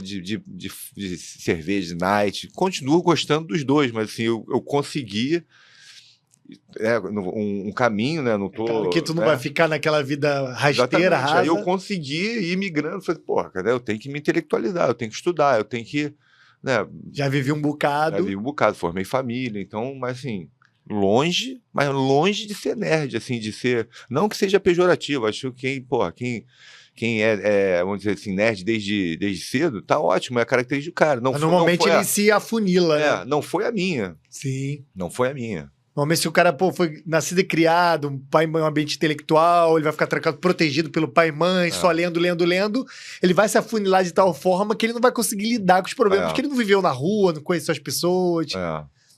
de cerveja, de night. Continuo gostando dos dois, mas assim, eu consegui um caminho, né? Não tô, porque tu não vai ficar naquela vida rasteira, rasa. Aí eu consegui ir migrando. Falei, cara, eu tenho que me intelectualizar, eu tenho que estudar, eu tenho que... Né, já vivi um bocado. Formei família, então, mas assim... longe de ser nerd, assim, de ser... Não que seja pejorativo, acho que quem é, vamos dizer assim, nerd desde cedo, tá ótimo, é a característica do cara. Mas normalmente ele se afunila, né? Não foi a minha. Sim. Não foi a minha. Normalmente, se o cara, pô, foi nascido e criado, um pai e mãe, um ambiente intelectual, ele vai ficar trancado, protegido pelo pai e mãe, só lendo, ele vai se afunilar de tal forma que ele não vai conseguir lidar com os problemas, porque ele não viveu na rua, não conheceu as pessoas.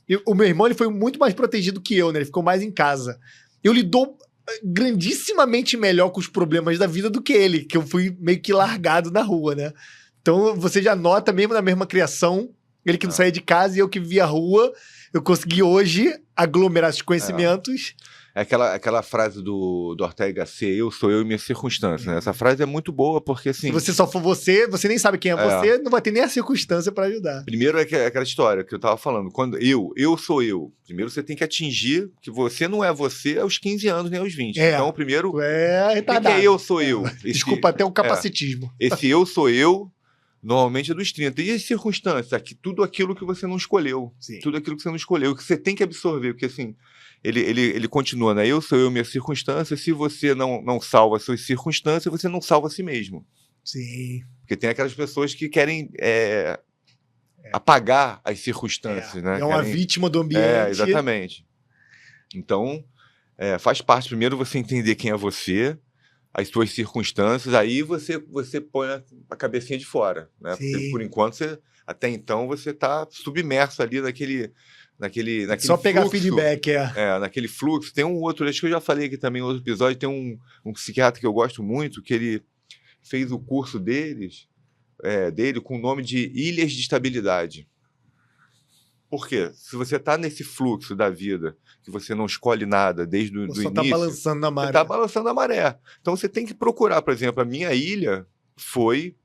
E o meu irmão, ele foi muito mais protegido que eu, né? Ele ficou mais em casa. Eu lidou grandissimamente melhor com os problemas da vida do que ele, que eu fui meio que largado na rua, né? Então, você já nota, mesmo na mesma criação, ele que não saía de casa e eu que via a rua, eu consegui hoje aglomerar esses conhecimentos. É aquela frase do Ortega C, eu sou eu e minhas circunstâncias, né? Essa frase é muito boa, porque assim... Se você só for você nem sabe quem é você, não vai ter nem a circunstância para ajudar. Primeiro é aquela história que eu tava falando, quando eu sou eu. Primeiro você tem que atingir que você não é você aos 15 anos nem aos 20. Então, primeiro, o que é eu sou eu? Desculpa, até um capacitismo. Esse eu sou eu, normalmente é dos 30. E as circunstâncias? Tudo aquilo que você não escolheu. Sim. Tudo aquilo que você não escolheu, que você tem que absorver, porque assim... Ele continua, né? Eu sou eu, minhas circunstâncias. Se você não salva as suas circunstâncias, você não salva a si mesmo. Sim. Porque tem aquelas pessoas que querem apagar as circunstâncias, né? É uma vítima do ambiente. Exatamente. Então, faz parte, primeiro, você entender quem é você, as suas circunstâncias, aí você põe a cabecinha de fora, né? Porque, por enquanto, até então, você está submerso ali naquele só pegar fluxo, feedback, naquele fluxo. Tem um outro, acho que eu já falei aqui também em outro episódio, tem um psiquiatra que eu gosto muito, que ele fez o curso dele com o nome de Ilhas de Estabilidade. Por quê? Se você está nesse fluxo da vida, que você não escolhe nada desde o início... Você está balançando na maré. Você está balançando a maré. Então você tem que procurar, por exemplo, a minha ilha foi...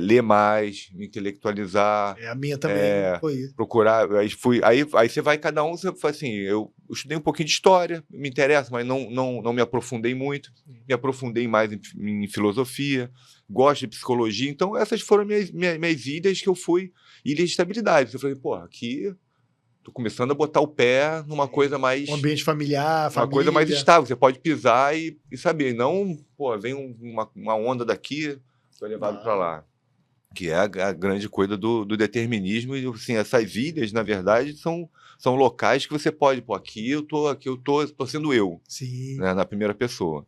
ler mais, me intelectualizar. A minha também foi. Procurar. Aí você vai, cada um, você fala assim, eu estudei um pouquinho de história, me interessa, mas não me aprofundei muito. Me aprofundei mais em filosofia, gosto de psicologia. Então, essas foram minhas ilhas que eu fui, ilhas de estabilidade. Eu falei, pô, aqui tô começando a botar o pé numa coisa mais... Um ambiente familiar, família. Uma coisa mais estável. Você pode pisar e saber. Não, pô, vem uma onda daqui... Foi levado para lá, que é a grande coisa do determinismo. E assim, essas ilhas, na verdade, são locais que você pode, pô, aqui eu tô sendo eu. Sim. Né, na primeira pessoa.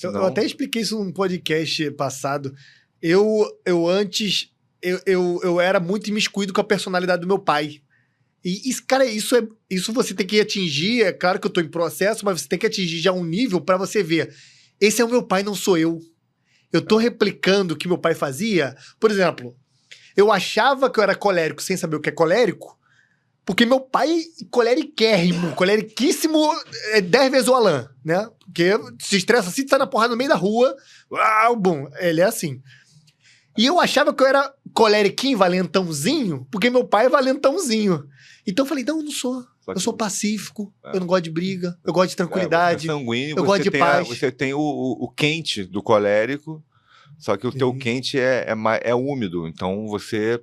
Eu até expliquei isso num podcast passado. Eu antes, eu era muito imiscuído com a personalidade do meu pai. E, cara, isso você tem que atingir. É claro que eu tô em processo, mas você tem que atingir já um nível para você ver. Esse é o meu pai, não sou eu. Eu tô replicando o que meu pai fazia. Por exemplo, eu achava que eu era colérico sem saber o que é colérico, porque meu pai coleriquíssimo, 10 vezes o Alan, né? Porque se estressa assim, sai na porrada no meio da rua, bum, ele é assim. E eu achava que eu era coleriquinho, valentãozinho, porque meu pai é valentãozinho. Então eu falei, não, eu não sou. Eu sou pacífico, eu não gosto de briga, eu gosto de tranquilidade, você é sanguíneo, eu gosto de paz. Você tem o quente do colérico, só que o teu quente é úmido, então você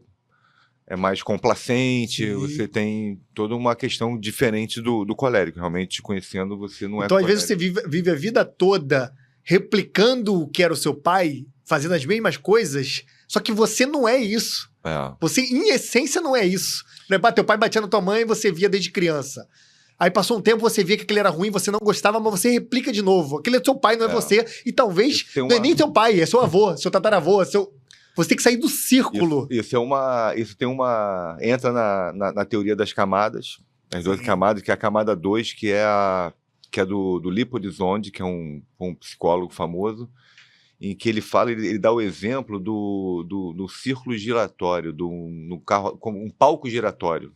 é mais complacente, você tem toda uma questão diferente do colérico. Realmente, te conhecendo, você não é Então, às colérico. vezes, você vive a vida toda replicando o que era o seu pai, fazendo as mesmas coisas, só que você não é isso. Você, em essência, não é isso. Teu pai batia na tua mãe, você via desde criança. Aí passou um tempo, você via que aquele era ruim, você não gostava, mas você replica de novo. Aquele é seu pai, não é você. E talvez não é nem teu pai, é seu avô, seu tataravô, Você tem que sair do círculo. Entra na teoria das camadas, as 12 camadas, que é a camada 2, que é do Lippo-Horizonte, que é um psicólogo famoso, em que ele fala, ele dá o exemplo do círculo giratório, no carro, como um palco giratório.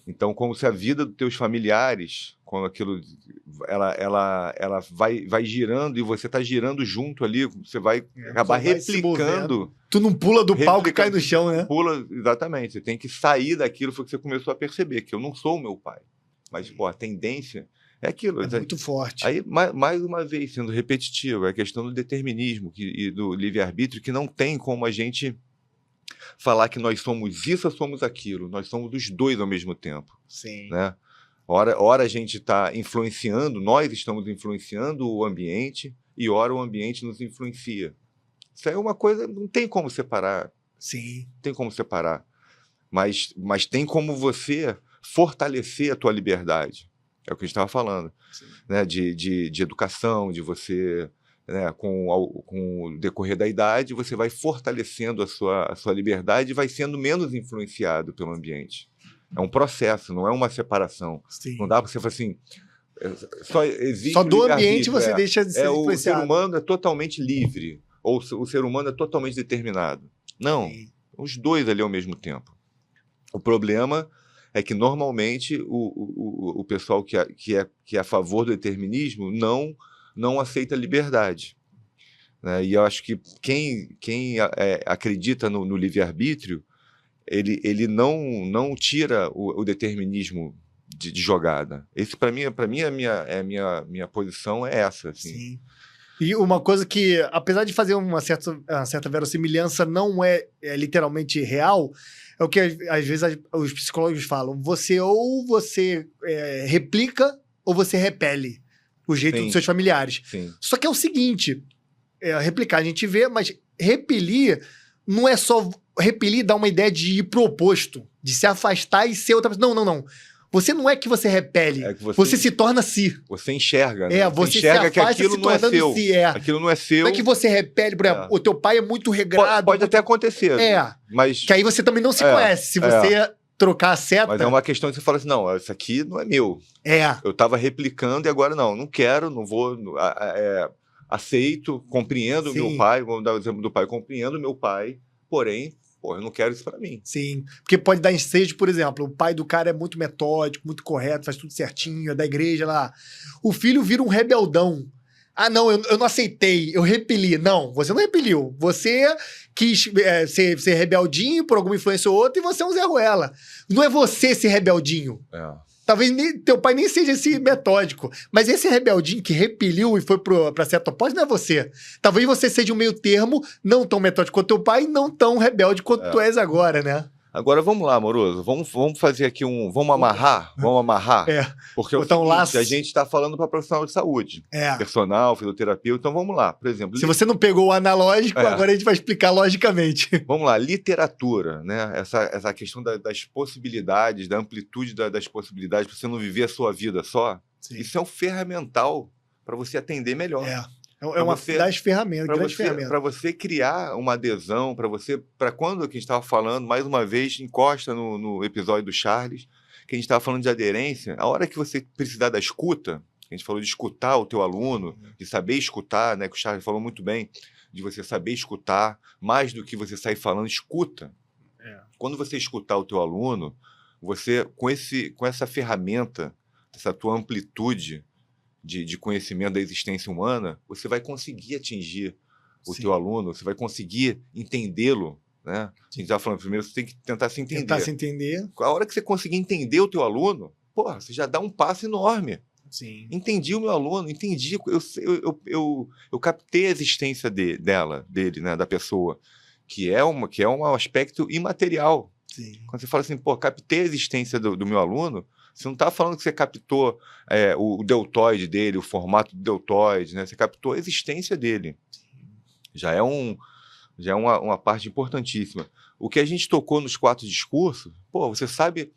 Então, como se a vida dos teus familiares, quando aquilo, ela vai girando e você está girando junto ali, você vai acabar replicando. Tu não pula do palco e cai no chão, né? Pula, exatamente. Você tem que sair daquilo, foi que você começou a perceber, que eu não sou o meu pai. Mas, pô, a tendência é aquilo. É muito forte. Aí, mais uma vez, sendo repetitivo, é a questão do determinismo e do livre-arbítrio, que não tem como a gente falar que nós somos isso ou somos aquilo. Nós somos os dois ao mesmo tempo. Sim. Né? Ora a gente está influenciando, nós estamos influenciando o ambiente e ora o ambiente nos influencia. Isso é uma coisa, não tem como separar. Sim. Não tem como separar. Mas tem como você fortalecer a tua liberdade. É o que a gente estava falando, né? De educação, de você, né, com o decorrer da idade, você vai fortalecendo a sua liberdade e vai sendo menos influenciado pelo ambiente. É um processo, não é uma separação. Sim. Não dá para você falar assim, só existe Só o do ambiente livre-arbítrio, você deixa de ser o ser influenciado. humano é totalmente livre, ou o ser humano é totalmente determinado. Não, Sim. os dois ali ao mesmo tempo. O problema é que, normalmente, o pessoal que é a favor do determinismo não aceita a liberdade, né? E eu acho que quem acredita no livre-arbítrio, ele não tira o determinismo de jogada. Esse, para mim, a minha posição é essa. Assim. Sim. E uma coisa que, apesar de fazer uma certa verossimilhança, não é literalmente real, é o que às vezes os psicólogos falam. Você replica ou você repele o jeito Sim. dos seus familiares. Sim. Só que é o seguinte, replicar a gente vê, mas repelir não é só... Repelir dá uma ideia de ir pro oposto, de se afastar e ser outra pessoa. Não. Você não é que você repele, É que você se torna si. Você enxerga, né? Você enxerga se afasta que aquilo se não é tornando seu. si, Aquilo não é seu. Não é que você repele, por exemplo, o teu pai é muito regrado. Pode até acontecer. Mas que aí você também não se conhece. Se você trocar a seta... Mas é uma questão que você fala assim, não, isso aqui não é meu. Eu estava replicando e agora não quero, não vou... aceito, compreendo o meu pai, vamos dar o exemplo do pai, compreendo o meu pai, porém... eu não quero isso pra mim. Sim, porque pode dar ensejo, por exemplo, o pai do cara é muito metódico, muito correto, faz tudo certinho, é da igreja lá. O filho vira um rebeldão. Ah, não, eu não aceitei, eu repeli. Não, você não repeliu. Você quis ser rebeldinho por alguma influência ou outra e você é um Zé Ruela. Não é você ser rebeldinho. Talvez teu pai nem seja esse metódico. Mas esse rebeldinho que repeliu e foi pra certa oposta não é você. Talvez você seja um meio termo, não tão metódico quanto teu pai, não tão rebelde quanto tu és agora, né? Agora vamos lá, Amoroso. Vamos fazer aqui Vamos amarrar? Vamos amarrar? Porque é o seguinte, a gente está falando para profissional de saúde. Personal, fisioterapeuta. Então vamos lá. Por exemplo... Se você não pegou o analógico, agora a gente vai explicar logicamente. Vamos lá. Literatura, né? Essa questão das possibilidades, da amplitude das possibilidades, para você não viver a sua vida só. Sim. Isso é um ferramental para você atender melhor. É uma das ferramentas, grande ferramenta. Para você criar uma adesão, para quando que a gente estava falando, mais uma vez, encosta no episódio do Charles, que a gente estava falando de aderência, a hora que você precisar da escuta, a gente falou de escutar o teu aluno, de saber escutar, né, que o Charles falou muito bem, de você saber escutar, mais do que você sair falando, escuta. Quando você escutar o teu aluno, você, com essa ferramenta, essa tua amplitude, de conhecimento da existência humana, você vai conseguir atingir o teu aluno, você vai conseguir entendê-lo, né? A gente estava falando, primeiro você tem que tentar se entender. Tentar se entender. A hora que você conseguir entender o teu aluno, você já dá um passo enorme. Sim. Entendi o meu aluno, entendi, eu captei a existência dele, né, da pessoa, que é um aspecto imaterial. Sim. Quando você fala assim, captei a existência do meu aluno, você não está falando que você captou o deltoide dele, o formato do deltoide, né? Você captou a existência dele. Já é uma parte importantíssima. O que a gente tocou nos 4 discursos, você sabe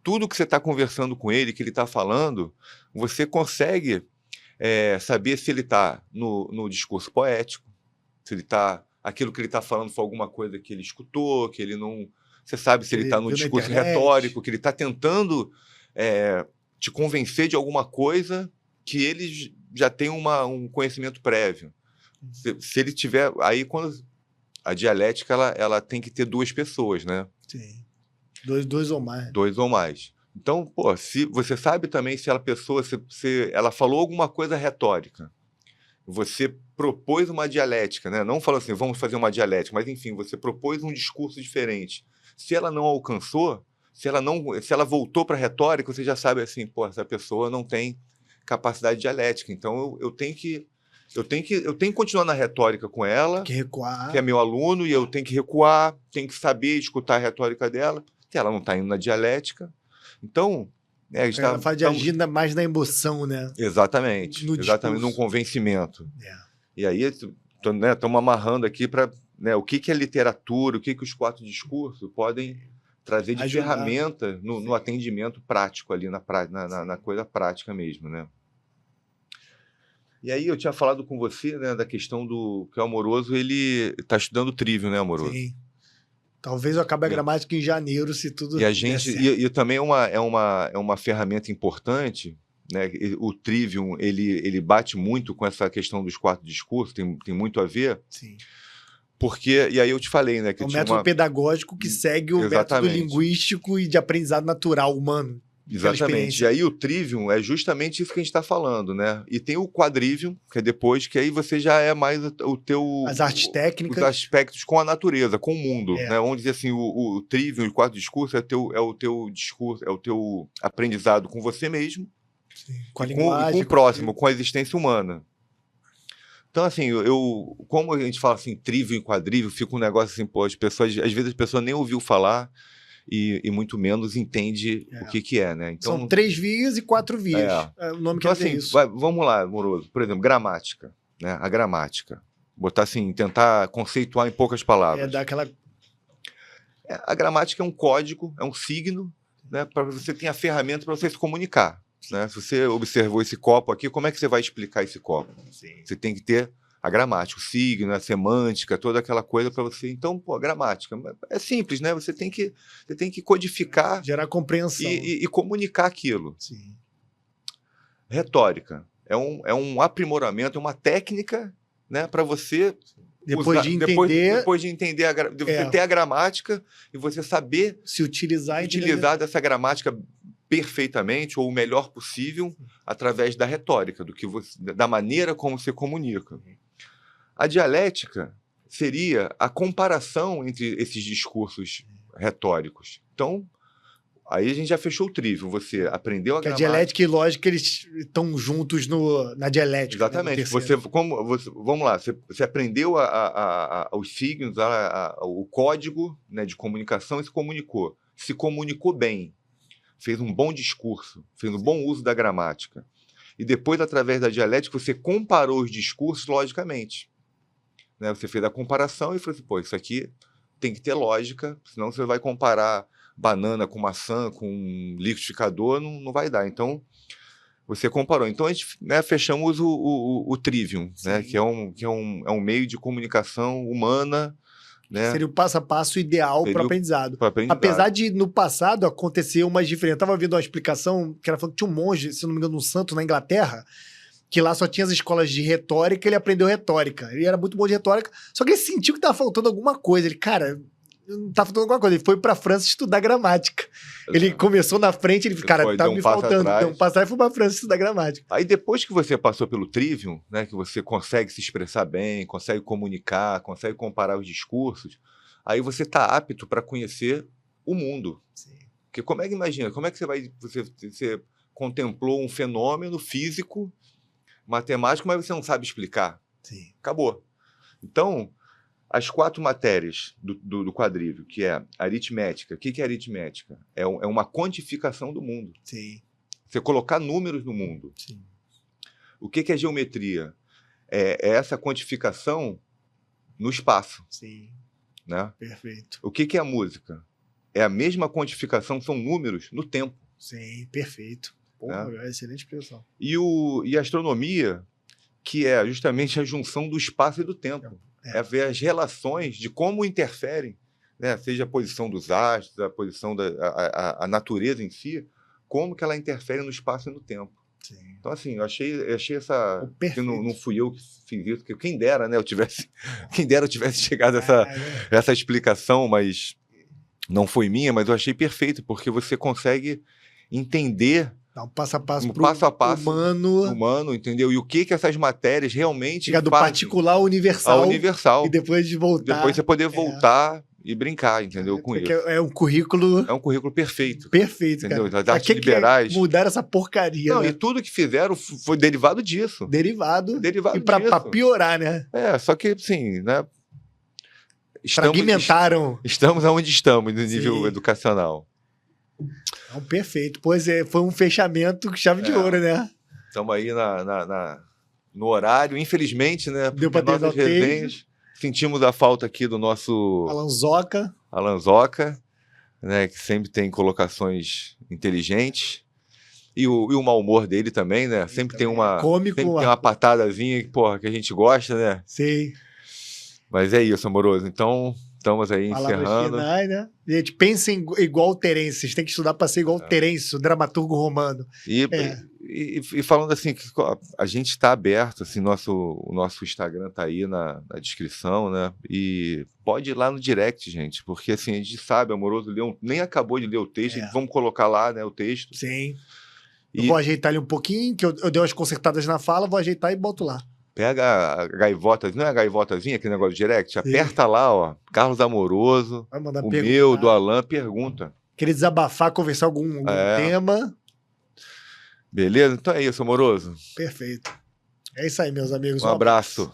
tudo que você está conversando com ele, que ele está falando, você consegue saber se ele está no discurso poético, se ele está... Aquilo que ele está falando foi alguma coisa que ele escutou, que ele não... Você sabe se ele está no discurso retórico, que ele está tentando... te convencer de alguma coisa que ele já tem um conhecimento prévio. Se ele tiver... Aí, quando a dialética, ela tem que ter 2 pessoas, né? Sim. 2 ou mais. 2 ou mais. Então, se você sabe também se ela falou alguma coisa retórica, você propôs uma dialética, né? Não falando assim, vamos fazer uma dialética, mas, enfim, você propôs um discurso diferente. Se ela não alcançou... Se ela voltou para a retórica, você já sabe assim, essa pessoa não tem capacidade dialética. Então eu tenho que continuar na retórica com ela, tem que recuar, que é meu aluno, e eu tenho que recuar, tenho que saber escutar a retórica dela, que ela não está indo na dialética. Então, a gente ela fala de agir mais na emoção, né? Exatamente, num convencimento. E aí estamos amarrando aqui para o que é literatura, o que os 4 discursos podem trazer de Ajudar. ferramenta no atendimento prático ali, na coisa prática mesmo, né? E aí eu tinha falado com você, né, da questão do que o Amoroso, ele está estudando Trivium, né, Amoroso? Sim. Talvez eu acabe a gramática em janeiro, se tudo E a der gente certo. e também é uma ferramenta importante, né? O Trivium, ele bate muito com essa questão dos 4 discursos, tem muito a ver, Sim. porque e aí eu te falei, né, que É um tinha método pedagógico que segue o método Exatamente. linguístico e de aprendizado natural humano. Aquela Exatamente. experiência. E aí o Trivium é justamente isso que a gente está falando, né? E tem o Quadrivium, que é depois, que aí você já é mais o teu... As artes técnicas. Os aspectos com a natureza, com o mundo, É. né? Vamos dizer assim, o Trivium, o 4 discurso, é o teu discurso, é o teu aprendizado com você mesmo, Sim. Com a e linguagem. com o próximo, com a existência humana. Então, assim, como a gente fala assim, Trivium e Quadrivium, fica um negócio assim, pô, às vezes a pessoa nem ouviu falar, e muito menos entende o que é, né? Então, são 3 vias e 4 vias. O nome então, quer dizer assim, isso. vamos lá, Moroso. Por exemplo, gramática, né? A gramática. Botar assim, tentar conceituar em poucas palavras. Dar aquela... A gramática é um código, é um signo, né? Para você ter a ferramenta para você se comunicar. Né? Se você observou esse copo aqui, como é que você vai explicar esse copo? Sim. Você tem que ter a gramática, o signo, a semântica, toda aquela coisa para você. Então, pô, a gramática é simples, né? Você tem que codificar, gerar compreensão e comunicar aquilo. Sim. Retórica é um aprimoramento, é uma técnica, né, para você depois usar, de entender, depois de entender você ter a gramática e você saber se utilizar dessa gramática perfeitamente ou o melhor possível através da retórica, da maneira como você comunica. A dialética seria a comparação entre esses discursos retóricos. Então, aí a gente já fechou o Trivium. Você aprendeu a gramática. A dialética e lógica, eles estão juntos na dialética. Exatamente. Né, vamos lá, você aprendeu os signos, o código, né, de comunicação e se comunicou bem. Fez um bom discurso, fez um bom uso da gramática. E depois, através da dialética, você comparou os discursos logicamente. Né? Você fez a comparação e falou assim, pô, isso aqui tem que ter lógica, senão você vai comparar banana com maçã, com um liquidificador, não vai dar. Então, você comparou. Então, a gente, né, fechamos o Trivium, né, que é um meio de comunicação humana. Né? Seria o passo a passo ideal para o aprendizado. Apesar de, no passado, acontecer umas diferenças. Eu estava vendo uma explicação que era falando que tinha um monge, se não me engano, um santo na Inglaterra, que lá só tinha as escolas de retórica, ele aprendeu retórica. Ele era muito bom de retórica, só que ele sentiu que estava faltando alguma coisa. Ele, cara, não tá faltando alguma coisa. Ele foi para a França estudar gramática. Ele começou na frente, ele, cara, tá me faltando. Então, um passo atrás e foi para a França estudar gramática. Aí depois que você passou pelo Trivium, né, que você consegue se expressar bem, consegue comunicar, consegue comparar os discursos, aí você tá apto para conhecer o mundo. Sim. Porque como é que você contemplou um fenômeno físico, matemático, mas você não sabe explicar. Sim. Acabou. Então, as 4 matérias do quadrívio, que é aritmética. O que é aritmética? É uma quantificação do mundo. Sim. Você colocar números no mundo. Sim. O que é geometria? É essa quantificação no espaço. Sim. Né? Perfeito. O que é a música? É a mesma quantificação, são números no tempo. Sim, perfeito. Porra, né? Excelente expressão. E a astronomia, que é justamente a junção do espaço e do tempo. É ver as relações de como interferem, né? Seja a posição dos astros, a posição a natureza em si, como que ela interfere no espaço e no tempo. Sim. Então, assim, eu achei essa... Que não fui eu que fiz isso, que quem dera, né, eu tivesse chegado a essa explicação, mas não foi minha, mas eu achei perfeito, porque você consegue entender... Dá um passo a passo humano, entendeu? E o que essas matérias realmente chegar do particular ao universal. E depois de voltar. Depois você poder voltar e brincar, entendeu? Com isso. É um currículo... É um currículo perfeito. Perfeito, entendeu? cara. As artes liberais... Mudaram essa porcaria, Não, né? e tudo que fizeram foi derivado disso. Derivado disso. Pra piorar, né? Só que, assim, né? Fragmentaram. Estamos onde estamos no nível educacional. Não, perfeito. Pois é, foi um fechamento com chave de ouro, né? Estamos aí no horário, infelizmente, né? Deu para ter nossas resenhas. Sentimos a falta aqui do nosso... Alan Zoca. Alan Zoca, né? Que sempre tem colocações inteligentes. E o mau humor dele também, né? Sempre tem Cômico. sempre tem uma patadazinha que, porra, que a gente gosta, né? Sim. Mas é isso, amoroso. Então, estamos aí Palavras encerrando. finais, né? Gente, pensem igual o Terence. Vocês têm que estudar para ser igual o Terence, o dramaturgo romano. E falando assim, que a gente está aberto, assim, o nosso Instagram tá aí na descrição, né? E pode ir lá no direct, gente, porque assim, a gente sabe, amoroso, nem acabou de ler o texto, vamos colocar lá, né, o texto. Sim. Eu vou ajeitar ele um pouquinho, que eu dei umas consertadas na fala, vou ajeitar e boto lá. Pega a gaivota, não é a gaivotazinha, aquele negócio de direct? Aperta lá, ó, Carlos Amoroso, o meu, do Alan, pergunta. Querer desabafar, conversar algum tema. Beleza? Então é isso, amoroso. Perfeito. É isso aí, meus amigos. Um abraço.